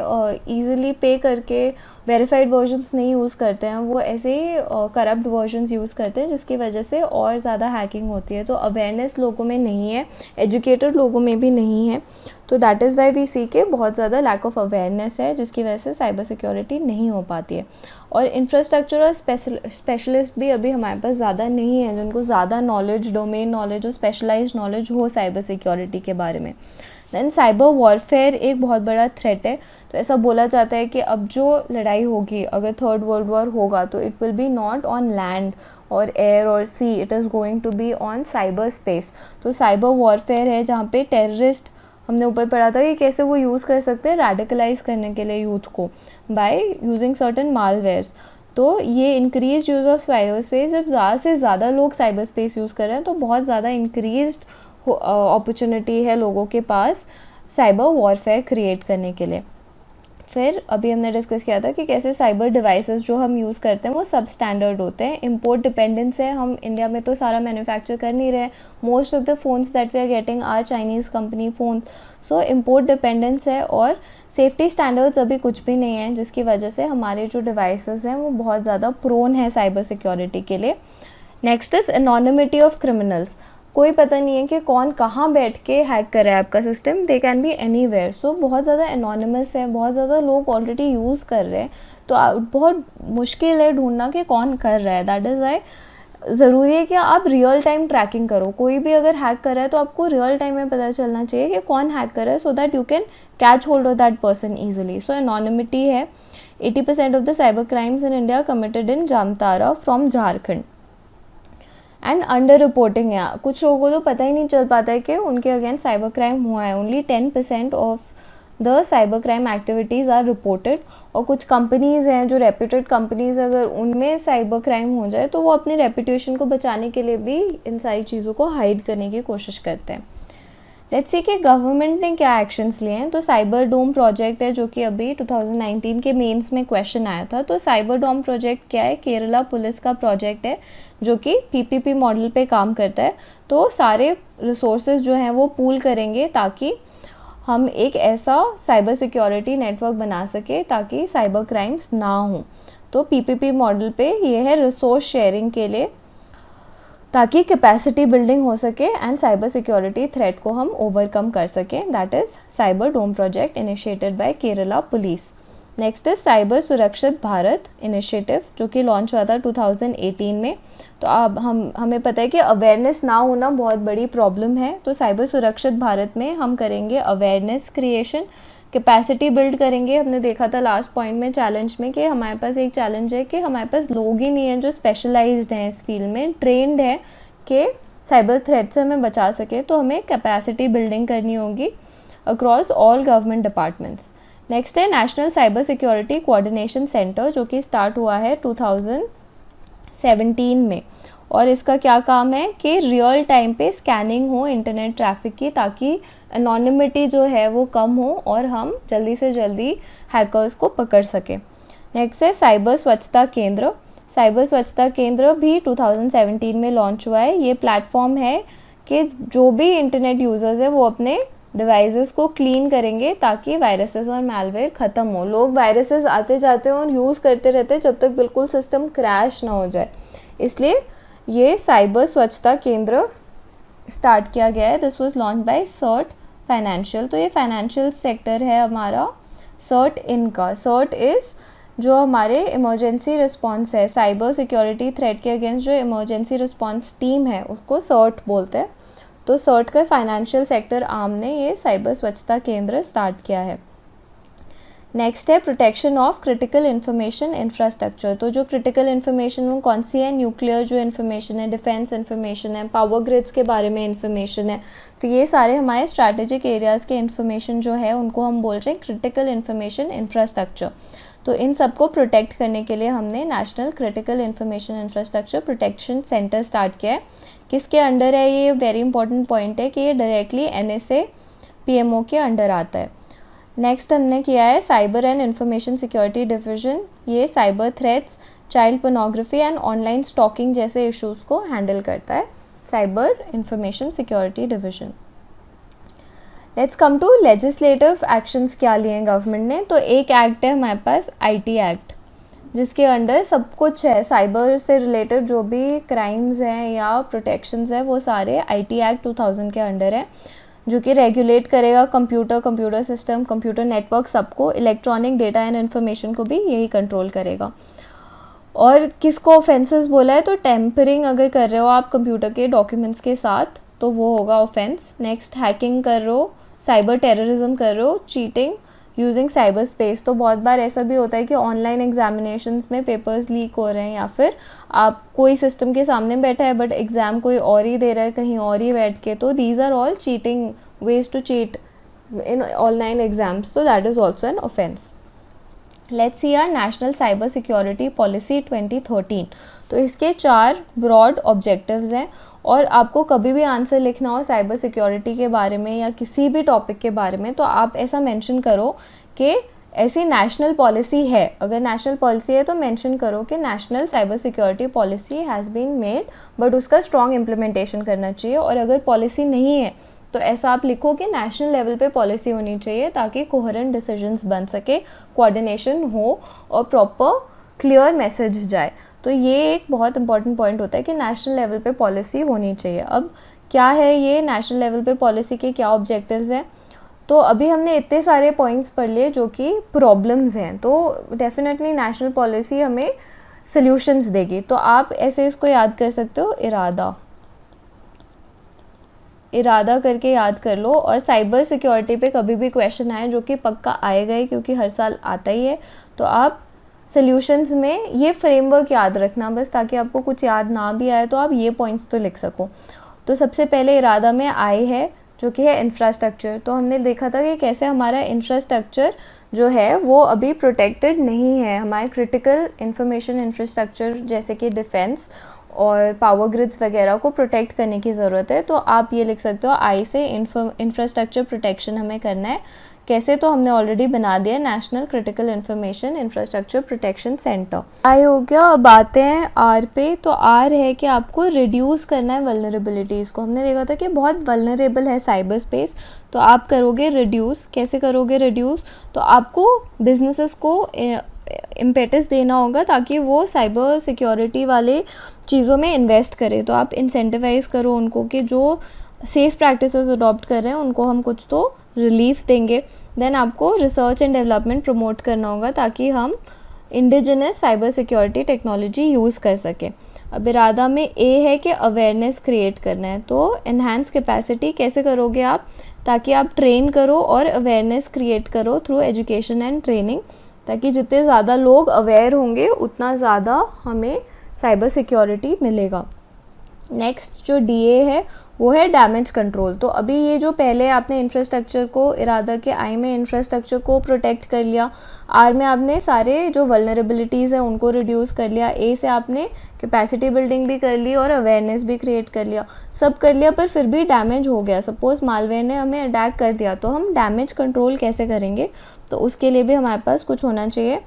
ईज़िली पे करके वेरीफाइड वर्जन्स नहीं यूज़ करते हैं, वो ऐसे ही करप्ट वर्जन्स यूज़ करते हैं, जिसकी वजह से और ज़्यादा हैकिंग होती है। तो अवेयरनेस लोगों में नहीं है, एजुकेटेड लोगों में भी नहीं है। तो दैट इज़ वाई वी सी के बहुत ज़्यादा लैक ऑफ अवेयरनेस है, जिसकी वजह से साइबर सिक्योरिटी नहीं हो पाती है। और इंफ्रास्ट्रक्चर और स्पेशलिस्ट भी अभी हमारे पास ज़्यादा नहीं है जिनको ज़्यादा नॉलेज, डोमेन नॉलेज और स्पेशलाइज्ड नॉलेज हो साइबर सिक्योरिटी के बारे में। देन साइबर वॉरफेयर एक बहुत बड़ा थ्रेट है। तो ऐसा बोला जाता है कि अब जो लड़ाई होगी, अगर 3rd वर्ल्ड वॉर होगा, तो it will be not on land और एयर और sea, it is going to be on cyber space. तो साइबर वॉरफेयर है जहाँ पे टेररिस्ट, हमने ऊपर पढ़ा था कि कैसे वो यूज़ कर सकते हैं रेडिकलाइज करने के लिए यूथ को बाय यूजिंग सर्टन मालवेयर्स। तो ये increase use of cyber space, जब ज़्यादा से ज़्यादा लोग साइबर स्पेस यूज़ कर रहे हैं तो बहुत ज़्यादा इंक्रीज्ड अपॉर्चुनिटी है लोगों के पास साइबर वॉरफेयर क्रिएट करने के लिए। फिर अभी हमने डिस्कस किया था कि कैसे साइबर डिवाइसेस जो हम यूज़ करते हैं वो सब स्टैंडर्ड होते हैं। इम्पोर्ट डिपेंडेंस है, हम इंडिया में तो सारा मैन्युफैक्चर कर नहीं रहे। Most of the phones that we are getting are Chinese company phone. So import dependence है और सेफ्टी स्टैंडर्ड्स अभी कुछ भी नहीं है, जिसकी वजह से हमारे जो डिवाइसेस हैं वो बहुत ज़्यादा प्रोन है साइबर सिक्योरिटी के लिए। Next is anonymity of criminals. कोई पता नहीं है कि कौन कहाँ बैठ के हैक कर रहा है आपका system, they can be anywhere. So बहुत ज़्यादा एनोनिमस है, बहुत ज़्यादा लोग ऑलरेडी यूज़ कर रहे हैं, तो बहुत मुश्किल है ढूंढना कि कौन कर रहा है। दैट इज़ वाई ज़रूरी है कि आप रियल टाइम ट्रैकिंग करो। कोई भी अगर हैक कर रहा है तो आपको रियल टाइम में पता चलना चाहिए कि कौन हैक कर रहा है, so that you can catch hold of that person easily. So anonymity है। 80% of the cyber crimes in India committed in Jamtara from Jharkhand. And under reporting है, कुछ लोगों को तो पता ही नहीं चल पाता है कि उनके अगेंस्ट साइबर क्राइम हुआ है। Only 10% of the cyber crime activities are reported. और कुछ कंपनीज़ हैं जो रेप्यूटेड कंपनीज़, अगर उनमें साइबर क्राइम हो जाए तो वो अपनी रेपुटेशन को बचाने के लिए भी इन सारी चीज़ों को हाइड करने की कोशिश करते हैं। लेट्स सी कि गवर्नमेंट ने क्या एक्शंस लिए हैं। तो साइबर डोम प्रोजेक्ट है जो कि अभी 2019 के मेंस में क्वेश्चन आया था। तो साइबर डोम प्रोजेक्ट क्या है? केरला पुलिस का प्रोजेक्ट है जो कि पीपीपी मॉडल पे काम करता है। तो सारे रिसोर्सेज जो हैं वो पूल करेंगे ताकि हम एक ऐसा साइबर सिक्योरिटी नेटवर्क बना सके ताकि साइबर क्राइम्स ना हों। तो पीपीपी मॉडल पे ये है रिसोर्स शेयरिंग के लिए, ताकि कैपेसिटी बिल्डिंग हो सके एंड साइबर सिक्योरिटी थ्रेट को हम ओवरकम कर सकें। That is cyber dome project initiated by Kerala police. Next is cyber Surakshit Bharat initiative जो कि लॉन्च हुआ था 2018 में। तो अब हमें पता है कि अवेयरनेस ना होना बहुत बड़ी प्रॉब्लम है। तो साइबर सुरक्षित भारत में हम करेंगे अवेयरनेस क्रिएशन, कैपेसिटी बिल्ड करेंगे। हमने देखा था लास्ट पॉइंट में चैलेंज में कि हमारे पास एक चैलेंज है कि हमारे पास लोग ही नहीं हैं जो स्पेशलाइज्ड हैं इस फील्ड में, ट्रेंड है कि साइबर थ्रेट से हमें बचा सके। तो हमें कैपेसिटी बिल्डिंग करनी होगी across all government departments. Next है national cyber security coordination centre जो कि स्टार्ट हुआ है 2017 में। और इसका क्या काम है कि रियल टाइम पे स्कैनिंग हो इंटरनेट ट्रैफिक की, ताकि एनोनिमिटी जो है वो कम हो और हम जल्दी से जल्दी हैकर्स को पकड़ सकें। नेक्स्ट है साइबर स्वच्छता केंद्र। साइबर स्वच्छता केंद्र भी 2017 में लॉन्च हुआ है। ये प्लेटफॉर्म है कि जो भी इंटरनेट यूज़र्स है वो अपने डिवाइसेस को क्लीन करेंगे ताकि वायरसेस और मैलवेयर ख़त्म हो। लोग वायरसेस आते जाते हैं और यूज़ करते रहते हैं जब तक बिल्कुल सिस्टम क्रैश ना हो जाए। इसलिए ये साइबर स्वच्छता केंद्र स्टार्ट किया गया है। This was launch by CERT financial. तो ये फाइनेंशियल सेक्टर है हमारा सर्ट इनका। सर्ट इज़ जो हमारे इमरजेंसी रिस्पॉन्स है, साइबर सिक्योरिटी थ्रेट के अगेंस्ट जो इमरजेंसी रिस्पॉन्स टीम है उसको सर्ट बोलते हैं। तो सर्ट का फाइनेंशियल सेक्टर आर्म ने ये साइबर स्वच्छता केंद्र स्टार्ट किया है। नेक्स्ट है protection of critical information infrastructure. तो जो क्रिटिकल इन्फॉर्मेशन वो कौन सी है, न्यूक्लियर जो इन्फॉर्मेशन है, डिफेंस इन्फॉर्मेशन है, पावर ग्रिड्स के बारे में इन्फॉर्मेशन है। तो ये सारे हमारे स्ट्रैटेजिक एरियाज़ के इन्फॉर्मेशन जो है उनको हम बोल रहे हैं क्रिटिकल इन्फॉर्मेशन इंफ्रास्ट्रक्चर। तो इन सबको प्रोटेक्ट करने के लिए हमने national critical information infrastructure protection centre start किया है। किसके अंडर है ये वेरी इंपॉर्टेंट पॉइंट है कि ये डायरेक्टली NSA PMO के अंडर आता है। नेक्स्ट हमने किया है cyber and information security division. ये cyber threats, child pornography and online stalking जैसे इश्यूज़ को हैंडल करता है cyber information security division. Let's come to legislative actions क्या लिए हैं गवर्नमेंट ने। तो एक एक्ट है हमारे पास IT एक्ट, जिसके अंडर सब कुछ है साइबर से रिलेटेड जो भी क्राइम्स हैं या प्रोटेक्शंस हैं वो सारे IT एक्ट 2000 के अंडर है, जो कि रेगुलेट करेगा कंप्यूटर सिस्टम, कंप्यूटर नेटवर्क सबको, इलेक्ट्रॉनिक डेटा एंड इन्फॉर्मेशन को भी यही कंट्रोल करेगा। और किसको ऑफेंसेस बोला है, तो टेम्परिंग अगर कर रहे हो आप कंप्यूटर के डॉक्यूमेंट्स के साथ तो वो होगा ऑफेंस। नेक्स्ट हैकिंग कर रहे हो, साइबर टेररिज्म कर रहे हो, चीटिंग यूजिंग साइबर स्पेस। तो बहुत बार ऐसा भी होता है कि ऑनलाइन एग्जामिनेशंस में पेपर्स लीक हो रहे हैं या फिर आप कोई सिस्टम के सामने बैठा है बट एग्ज़ाम कोई और ही दे रहा है कहीं और ही बैठ के। तो these are all cheating ways to cheat in online exams, तो that is also an offence. Let's see our national cyber security policy 2013। तो इसके 4 ब्रॉड ऑब्जेक्टिव्स हैं और आपको कभी भी आंसर लिखना हो साइबर सिक्योरिटी के बारे में या किसी भी टॉपिक के बारे में तो आप ऐसा मेंशन करो कि ऐसी नेशनल पॉलिसी है। अगर नेशनल पॉलिसी है तो मेंशन करो कि national cyber security policy has been made, but उसका स्ट्रॉन्ग इम्प्लीमेंटेशन करना चाहिए। और अगर पॉलिसी नहीं है तो ऐसा आप लिखो कि नेशनल लेवल पे पॉलिसी होनी चाहिए ताकि कोहेरेंट डिसीजंस बन सके, कोऑर्डिनेशन हो और प्रॉपर क्लियर मैसेज जाए। तो ये एक बहुत इंपॉर्टेंट पॉइंट होता है कि नेशनल लेवल पे पॉलिसी होनी चाहिए। अब क्या है ये नेशनल लेवल पे पॉलिसी के क्या ऑब्जेक्टिव्स हैं, तो अभी हमने इतने सारे पॉइंट्स पढ़ लिए जो कि प्रॉब्लम्स हैं। तो डेफिनेटली नेशनल पॉलिसी हमें सल्यूशंस देगी। तो आप ऐसे इसको याद कर सकते हो, इरादा करके याद कर लो। और साइबर सिक्योरिटी पे कभी भी क्वेश्चन आए, जो कि पक्का आएगा ही क्योंकि हर साल आता ही है, तो आप सॉल्यूशंस में ये फ्रेमवर्क याद रखना बस, ताकि आपको कुछ याद ना भी आए तो आप ये पॉइंट्स तो लिख सको। तो सबसे पहले इरादा में आई है जो कि है इंफ्रास्ट्रक्चर। तो हमने देखा था कि कैसे हमारा इंफ्रास्ट्रक्चर जो है वो अभी प्रोटेक्टेड नहीं है। हमारे क्रिटिकल इंफॉर्मेशन इंफ्रास्ट्रक्चर जैसे कि डिफेंस और पावर ग्रिड्स वगैरह को प्रोटेक्ट करने की ज़रूरत है। तो आप ये लिख सकते हो आई से इंफ्रास्ट्रक्चर प्रोटेक्शन हमें करना है। कैसे, तो हमने ऑलरेडी बना दिया national critical information infrastructure protection centre. आई हो गया। अब आते हैं आर पे। तो आर है कि आपको रिड्यूस करना है वल्नरेबिलिटीज़ को। हमने देखा था कि बहुत वल्नरेबल है साइबर स्पेस, तो आप करोगे रिड्यूस। कैसे करोगे रिड्यूस, तो आपको बिजनेसेस को इम्पेटस देना होगा ताकि वो साइबर सिक्योरिटी वाले चीज़ों में इन्वेस्ट करें। तो आप इंसेंटिवाइज करो उनको कि जो सेफ़ प्रैक्टिसेस अडॉप्ट कर रहे हैं उनको हम कुछ तो रिलीफ देंगे। देन आपको रिसर्च एंड डेवलपमेंट प्रमोट करना होगा ताकि हम indigenous cyber security technology use कर सकें। अब इरादा में ए है कि अवेयरनेस क्रिएट करना है। तो एनहांस कैपेसिटी कैसे करोगे आप, ताकि आप ट्रेन करो और अवेयरनेस क्रिएट करो थ्रू एजुकेशन एंड ट्रेनिंग, ताकि जितने ज़्यादा लोग अवेयर होंगे उतना ज़्यादा हमें साइबर सिक्योरिटी मिलेगा। नेक्स्ट जो DA है वो है डैमेज कंट्रोल। तो अभी ये जो पहले आपने इंफ्रास्ट्रक्चर को इरादा के आई में इंफ्रास्ट्रक्चर को प्रोटेक्ट कर लिया, आर में आपने सारे जो वल्नरेबिलिटीज़ हैं उनको रिड्यूस कर लिया, ए से आपने कैपेसिटी बिल्डिंग भी कर ली और अवेयरनेस भी क्रिएट कर लिया, सब कर लिया, पर फिर भी डैमेज हो गया। सपोज़ मालवेयर ने हमें अटैक कर दिया, तो हम डैमेज कंट्रोल कैसे करेंगे, तो उसके लिए भी हमारे पास कुछ होना चाहिए।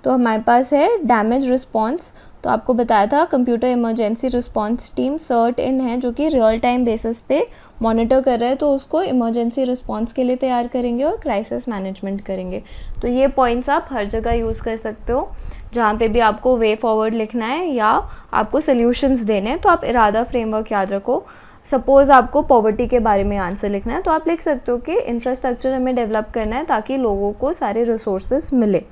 तो हमारे पास है डैमेज रिस्पॉन्स। तो आपको बताया था computer emergency response team CERT इन है जो कि रियल टाइम बेसिस पे मॉनिटर कर रहा है, तो उसको इमरजेंसी रिस्पॉन्स के लिए तैयार करेंगे और क्राइसिस मैनेजमेंट करेंगे। तो ये पॉइंट्स आप हर जगह यूज़ कर सकते हो जहाँ पे भी आपको वे फॉरवर्ड लिखना है या आपको सॉल्यूशंस देने हैं, तो आप इरादा फ्रेमवर्क याद रखो। सपोज़ आपको पॉवर्टी के बारे में आंसर लिखना है तो आप लिख सकते हो कि इंफ्रास्ट्रक्चर हमें डेवलप करना है ताकि लोगों को सारे रिसोर्सेज मिले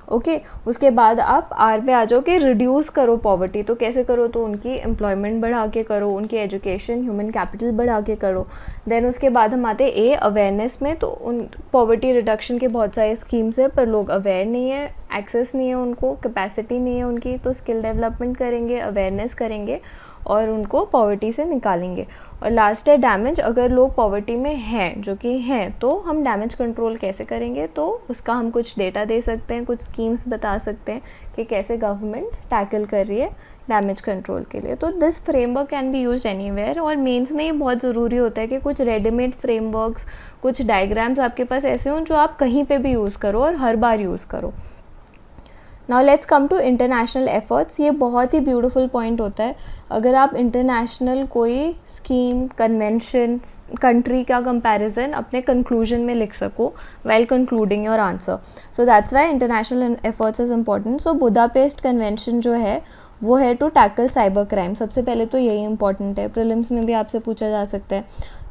ओके उसके बाद आप आर पे आ जाओ कि रिड्यूस करो पॉवर्टी। तो कैसे करो, तो उनकी एम्प्लॉयमेंट बढ़ा के करो, उनकी एजुकेशन ह्यूमन कैपिटल बढ़ा के करो। देन उसके बाद हम आते ए अवेयरनेस में। तो उन पॉवर्टी रिडक्शन के बहुत सारे स्कीम्स है पर लोग अवेयर नहीं है, एक्सेस नहीं है, उनको कैपेसिटी नहीं है उनकी। तो स्किल डेवलपमेंट करेंगे, अवेयरनेस करेंगे और उनको पॉवर्टी से निकालेंगे। और लास्ट है डैमेज। अगर लोग पॉवर्टी में हैं, जो कि हैं, तो हम डैमेज कंट्रोल कैसे करेंगे, तो उसका हम कुछ डेटा दे सकते हैं, कुछ स्कीम्स बता सकते हैं कि कैसे गवर्नमेंट टैकल कर रही है डैमेज कंट्रोल के लिए। तो this framework can be used anywhere. और मेंस में ये बहुत ज़रूरी होता है कि कुछ रेडीमेड फ्रेमवर्क्स, कुछ डायग्राम्स आपके पास ऐसे हों जो आप कहीं पे भी यूज़ करो और हर बार यूज़ करो। Now let's come to international efforts. ये बहुत ही ब्यूटीफुल पॉइंट होता है। अगर आप इंटरनेशनल कोई स्कीम, कन्वेंशन, कंट्री का कंपैरिजन अपने कंक्लूजन में लिख सको while concluding your answer, so that's why international efforts is important. So Budapest convention जो है वो है टू टैकल साइबर क्राइम। सबसे पहले तो यही इंपॉर्टेंट है, प्रीलिम्स में भी आपसे पूछा जा सकता है।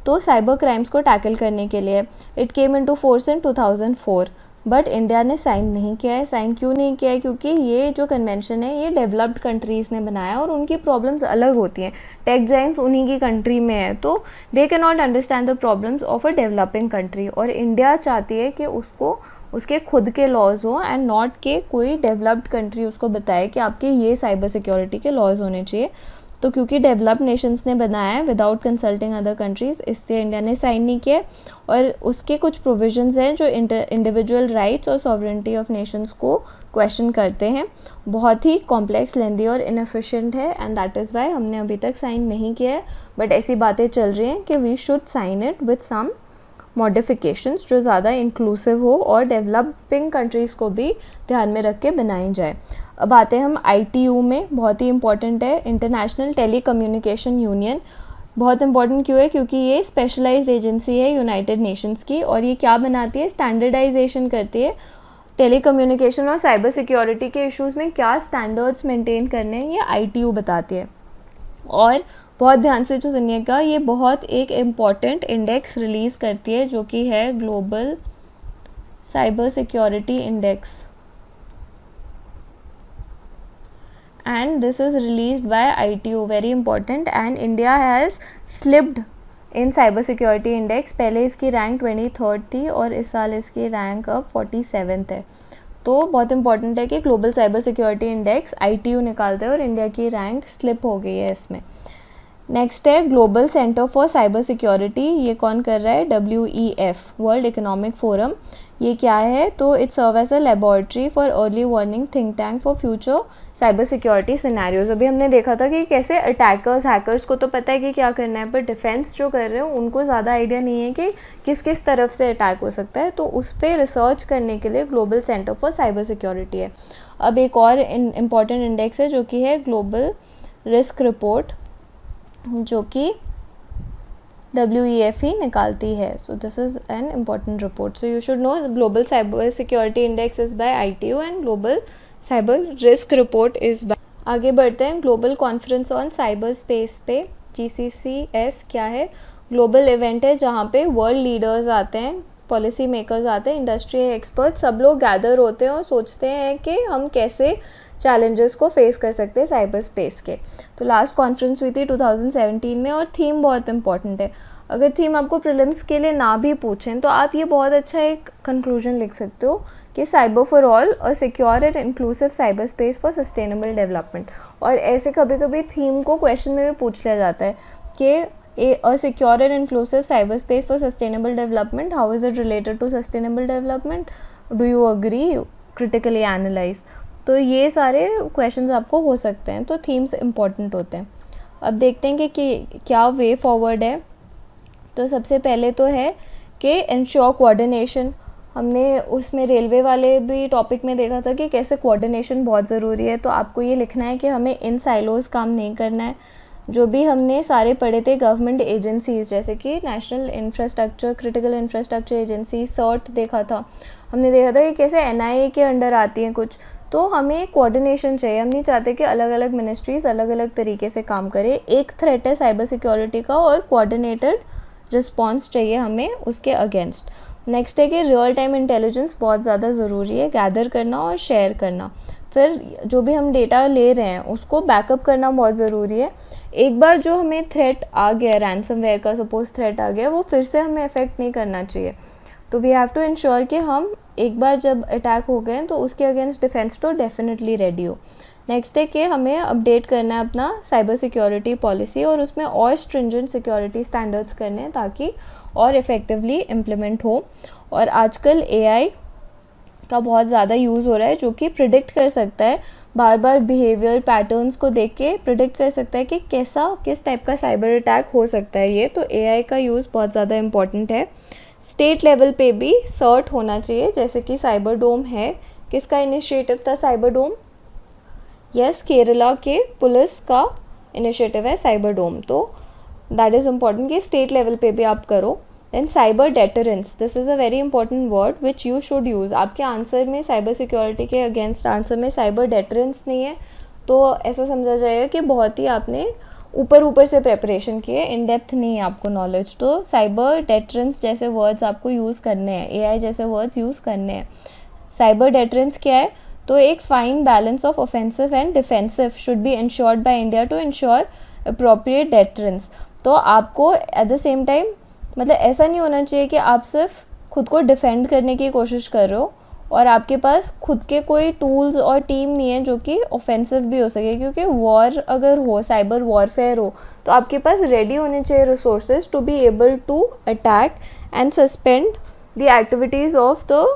तो साइबर क्राइम्स को टैकल करने के लिए it came into force in 2004, but India ने साइन नहीं किया है। साइन क्यों नहीं किया है? क्योंकि ये जो कन्वेंशन है ये डेवलप्ड कंट्रीज़ ने बनाया और उनकी प्रॉब्लम्स अलग होती हैं। टेक जाइंट्स उन्हीं की कंट्री में है, तो they can not understand the problems of a developing country. और इंडिया चाहती है कि उसको उसके खुद के लॉज हो एंड नॉट के कोई डेवलप्ड कंट्री उसको बताए कि आपके ये साइबर सिक्योरिटी के लॉज होने चाहिए। तो क्योंकि डेवलप्ड नेशंस ने बनाया है विदाउट कंसल्टिंग अदर कंट्रीज़, इसलिए इंडिया ने साइन नहीं किया। और उसके कुछ प्रोविजंस हैं जो इंडिविजुअल राइट्स और सॉवरेनिटी ऑफ नेशंस को क्वेश्चन करते हैं। बहुत ही कॉम्प्लेक्स, लेंदी और इनएफिशिएंट है एंड दैट इज़ वाई हमने अभी तक साइन नहीं किया है। बट ऐसी बातें चल रही हैं कि we should sign it with some modifications जो ज़्यादा इंक्लूसिव हो और डेवलपिंग कंट्रीज़ को भी ध्यान में रख के बनाई जाए। अब आते हैं हम ITU में। बहुत ही इंपॉर्टेंट है, इंटरनेशनल टेली कम्युनिकेशन यूनियन। बहुत इंपॉर्टेंट क्यों है? क्योंकि ये स्पेशलाइज्ड एजेंसी है यूनाइटेड नेशंस की और ये क्या बनाती है? स्टैंडर्डाइजेशन करती है। टेली कम्युनिकेशन और साइबर सिक्योरिटी के इश्यूज़ में क्या स्टैंडर्ड्स मेंटेन करने हैं ये ITU बताती है। और बहुत ध्यान से जो सुनिएगा, ये बहुत एक इम्पॉर्टेंट इंडेक्स रिलीज़ करती है जो कि है global cyber security index, and this is released by ITU, very important, and India has slipped in cyber security index। पहले इसकी रैंक 23rd थी और इस साल इसकी रैंक अब 47th है। तो बहुत इंपॉर्टेंट है कि global cyber security index ITU निकालते हैं और इंडिया की रैंक स्लिप हो गई है इसमें। नेक्स्ट है global centre for cyber security. ये कौन कर रहा है? WEF, world economic forum. ये क्या है? तो it serve as a laboratory for early warning think tank for future cyber security scenarios. अभी हमने देखा था कि कैसे अटैकर्स, हैकर्स को तो पता है कि क्या करना है, पर डिफेंस जो कर रहे हैं उनको ज़्यादा आइडिया नहीं है कि किस किस तरफ से अटैक हो सकता है। तो उस पर रिसर्च करने के लिए global centre for cyber security है। अब एक और इम्पॉर्टेंट इंडेक्स है जो कि है ग्लोबल रिस्क रिपोर्ट, जो कि WEF ही निकालती है। So this is an important report. So you should know global cyber security index is by ITU and global cyber risk report is by. आगे बढ़ते हैं global conference on cyber space पे। GCCS क्या है? Global event है जहाँ पे world leaders आते हैं, पॉलिसी मेकर्स आते हैं, इंडस्ट्री एक्सपर्ट, सब लोग गैदर होते हैं और सोचते हैं कि हम कैसे चैलेंजेस को फेस कर सकते हैं साइबर स्पेस के। तो लास्ट कॉन्फ्रेंस हुई थी 2017 में और थीम बहुत इंपॉर्टेंट है। अगर थीम आपको प्रीलिम्स के लिए ना भी पूछें तो आप ये बहुत अच्छा एक कंक्लूजन लिख सकते हो कि cyber for all, a secure and inclusive cyber space for sustainable development. और ऐसे कभी कभी थीम को क्वेश्चन में भी पूछ लिया जाता है कि a secure and inclusive cyber space for sustainable development, how is it related to sustainable development, do you agree, critically analyse. तो ये सारे क्वेश्चंस आपको हो सकते हैं, तो थीम्स इंपॉर्टेंट होते हैं। अब देखते हैं कि क्या वे फॉरवर्ड है। तो सबसे पहले तो है कि इंश्योर कोऑर्डिनेशन। हमने उसमें रेलवे वाले भी टॉपिक में देखा था कि कैसे कोऑर्डिनेशन बहुत ज़रूरी है। तो आपको ये लिखना है कि हमें इन साइलोज़ काम नहीं करना है। जो भी हमने सारे पढ़े थे गवर्नमेंट एजेंसीज़, जैसे कि national infrastructure, critical infrastructure agency, CERT देखा था। हमने देखा था कि कैसे NIA के अंडर आती हैं कुछ। तो हमें कोऑर्डिनेशन चाहिए। हम नहीं चाहते कि अलग अलग मिनिस्ट्रीज़ अलग अलग तरीके से काम करें। एक थ्रेट है साइबर सिक्योरिटी का और कोऑर्डिनेटेड रिस्पॉन्स चाहिए हमें उसके अगेंस्ट। नेक्स्ट है कि रियल टाइम इंटेलिजेंस बहुत ज़्यादा ज़रूरी है, गैदर करना और शेयर करना। फिर जो भी हम डेटा ले रहे हैं उसको बैकअप करना बहुत ज़रूरी है। एक बार जो हमें थ्रेट आ गया, रैंसमवेयर का सपोज थ्रेट आ गया, वो फिर से हमें अफेक्ट नहीं करना चाहिए। तो वी हैव टू इंश्योर कि हम एक बार जब अटैक हो गए तो उसके अगेंस्ट डिफेंस तो डेफिनेटली रेडी हो। नेक्स्ट है कि हमें अपडेट करना है अपना साइबर सिक्योरिटी पॉलिसी और उसमें और स्ट्रिंजेंट सिक्योरिटी स्टैंडर्ड्स करने हैं ताकि और इफ़ेक्टिवली इम्प्लीमेंट हो। और आजकल एआई का बहुत ज़्यादा यूज़ हो रहा है जो कि प्रिडिक्ट कर सकता है, बार बार बिहेवियर पैटर्न्स को देख के प्रिडिक्ट कर सकता है कि किस टाइप का साइबर अटैक हो सकता है। ये तो एआई का यूज़ बहुत ज़्यादा इम्पॉर्टेंट है। स्टेट लेवल पे भी सर्ट होना चाहिए, जैसे कि साइबर डोम है। किसका इनिशिएटिव था साइबर डोम? यस, केरला के पुलिस का इनिशिएटिव है साइबर डोम। तो दैट इज़ इम्पॉर्टेंट कि स्टेट लेवल पे भी आप करो। Then cyber deterrence, this is a very important word which you should use. आपके आंसर में साइबर सिक्योरिटी के अगेंस्ट आंसर में साइबर डेटरेंस नहीं है तो ऐसा समझा जाएगा कि बहुत ही आपने ऊपर से प्रेपरेशन की है, इन डेप्थ नहीं है आपको नॉलेज। तो साइबर डेटरेंस जैसे वर्ड्स आपको यूज़ करने हैं, एआई जैसे वर्ड्स यूज़ करने हैं। साइबर डेटरेंस क्या है? तो एक fine balance of offensive and defensive should be ensured by India to ensure appropriate deterrence. तो आपको एट द सेम टाइम मतलब ऐसा नहीं होना चाहिए कि आप सिर्फ खुद को डिफेंड करने की कोशिश कर रहे हो और आपके पास खुद के कोई टूल्स और टीम नहीं है जो कि ऑफेंसिव भी हो सके, क्योंकि वॉर अगर हो, साइबर वॉरफेयर हो, तो आपके पास रेडी होने चाहिए resources to be able to attack and suspend the activities of the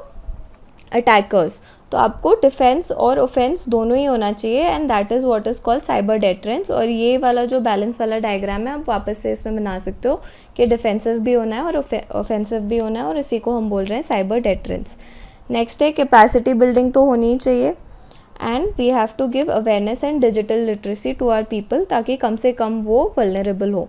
attackers. तो आपको डिफेंस और ऑफेंस दोनों ही होना चाहिए and that is what is called cyber deterrence. और ये वाला जो बैलेंस वाला डायग्राम है आप वापस से इसमें बना सकते हो कि डिफेंसिव भी होना है और ऑफेंसिव भी होना है, और इसी को हम बोल रहे हैं साइबर डेटरेंस। नेक्स्ट है कैपेसिटी बिल्डिंग तो होनी ही चाहिए and we have to give awareness and digital literacy to our people ताकि कम से कम वो वल्नरेबल हो।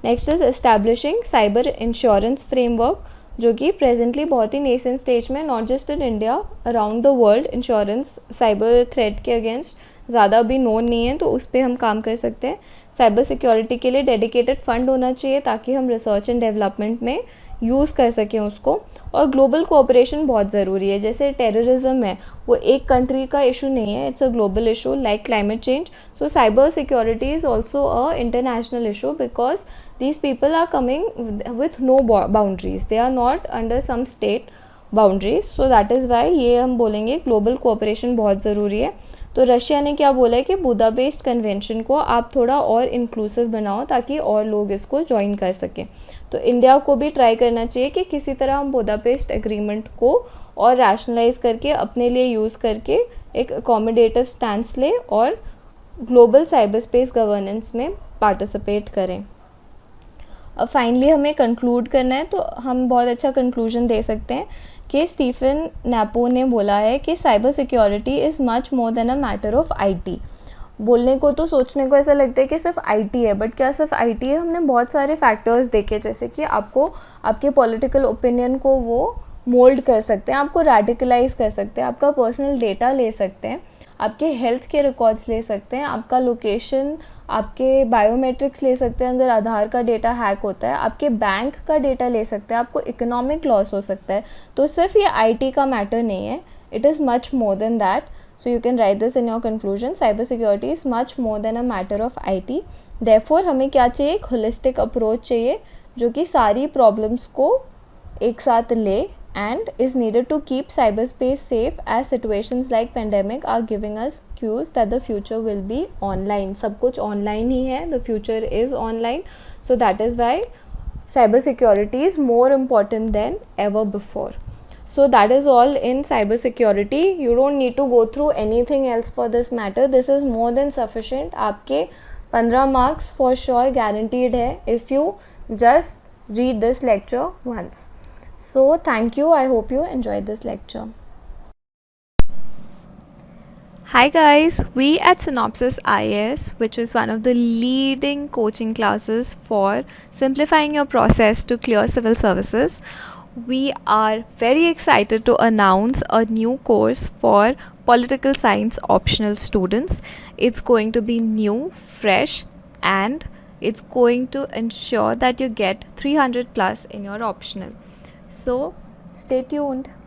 Next is establishing cyber insurance framework, जो कि प्रेजेंटली बहुत ही नेसेंट स्टेज में, not just in India, around the world insurance cyber threat के अगेंस्ट ज़्यादा अभी नोन नहीं है, तो उस पर हम काम कर सकते हैं। साइबर सिक्योरिटी के लिए डेडिकेटेड फंड होना चाहिए ताकि हम रिसर्च एंड डेवलपमेंट में यूज़ कर सकें उसको। और ग्लोबल कोऑपरेशन बहुत ज़रूरी है। जैसे टेररिज्म है, वो एक कंट्री का इशू नहीं है, it's a global issue like climate change. So cyber security is also a international issue because these people are coming with no boundaries, they are not under some state boundaries, so that is why ये हम बोलेंगे global cooperation बहुत ज़रूरी है। तो Russia ने क्या बोला है कि बुदापेस्ट कन्वेंशन को आप थोड़ा और इंक्लूसिव बनाओ ताकि और लोग इसको ज्वाइन कर सकें। तो इंडिया को भी ट्राई करना चाहिए कि किसी तरह हम बुदापेस्ट एग्रीमेंट को और रैशनलाइज करके अपने लिए यूज़ करके एक अकोमोडेटिव स्टैंस ले और ग्लोबल साइबर स्पेस गवर्नेंस में पार्टिसिपेट करें। अब फाइनली हमें कंक्लूड करना है, तो हम बहुत अच्छा कंक्लूजन दे सकते हैं कि स्टीफन नैपो ने बोला है कि cyber security is much more than a matter of IT. बोलने को तो सोचने को ऐसा लगता है कि सिर्फ आईटी है, बट क्या सिर्फ आईटी है? हमने बहुत सारे फैक्टर्स देखे, जैसे कि आपको आपके पॉलिटिकल ओपिनियन को वो मोल्ड कर सकते हैं, आपको रेडिकलाइज कर सकते हैं, आपका पर्सनल डेटा ले सकते हैं, आपके हेल्थ के रिकॉर्ड्स ले सकते हैं, आपका लोकेशन, आपके बायोमेट्रिक्स ले सकते हैं अगर आधार का डेटा हैक होता है, आपके बैंक का डेटा ले सकते हैं, आपको इकोनॉमिक लॉस हो सकता है। तो सिर्फ ये आईटी का मैटर नहीं है, it is much more than that. So you can write this in your conclusion, cyber security is much more than a matter of IT. Therefore हमें क्या चाहिए? एक होलिस्टिक अप्रोच चाहिए जो कि सारी प्रॉब्लम्स को एक साथ ले and is needed to keep cyberspace safe as situations like pandemic are giving us cues that the future will be online. सब कुछ online ही है, the future is online, so that is why cyber security is more important than ever before. So that is all in cyber security. You don't need to go through anything else for this matter. This is more than sufficient. आपके 15 marks for sure guaranteed है if you just read this lecture once. So thank you. I hope you enjoyed this lecture. Hi guys, we at Synopsys IAS, which is one of the leading coaching classes for simplifying your process to clear civil services, we are very excited to announce a new course for political science optional students. It's going to be new, fresh, and it's going to ensure that you get 300 plus in your optional. So Stay tuned.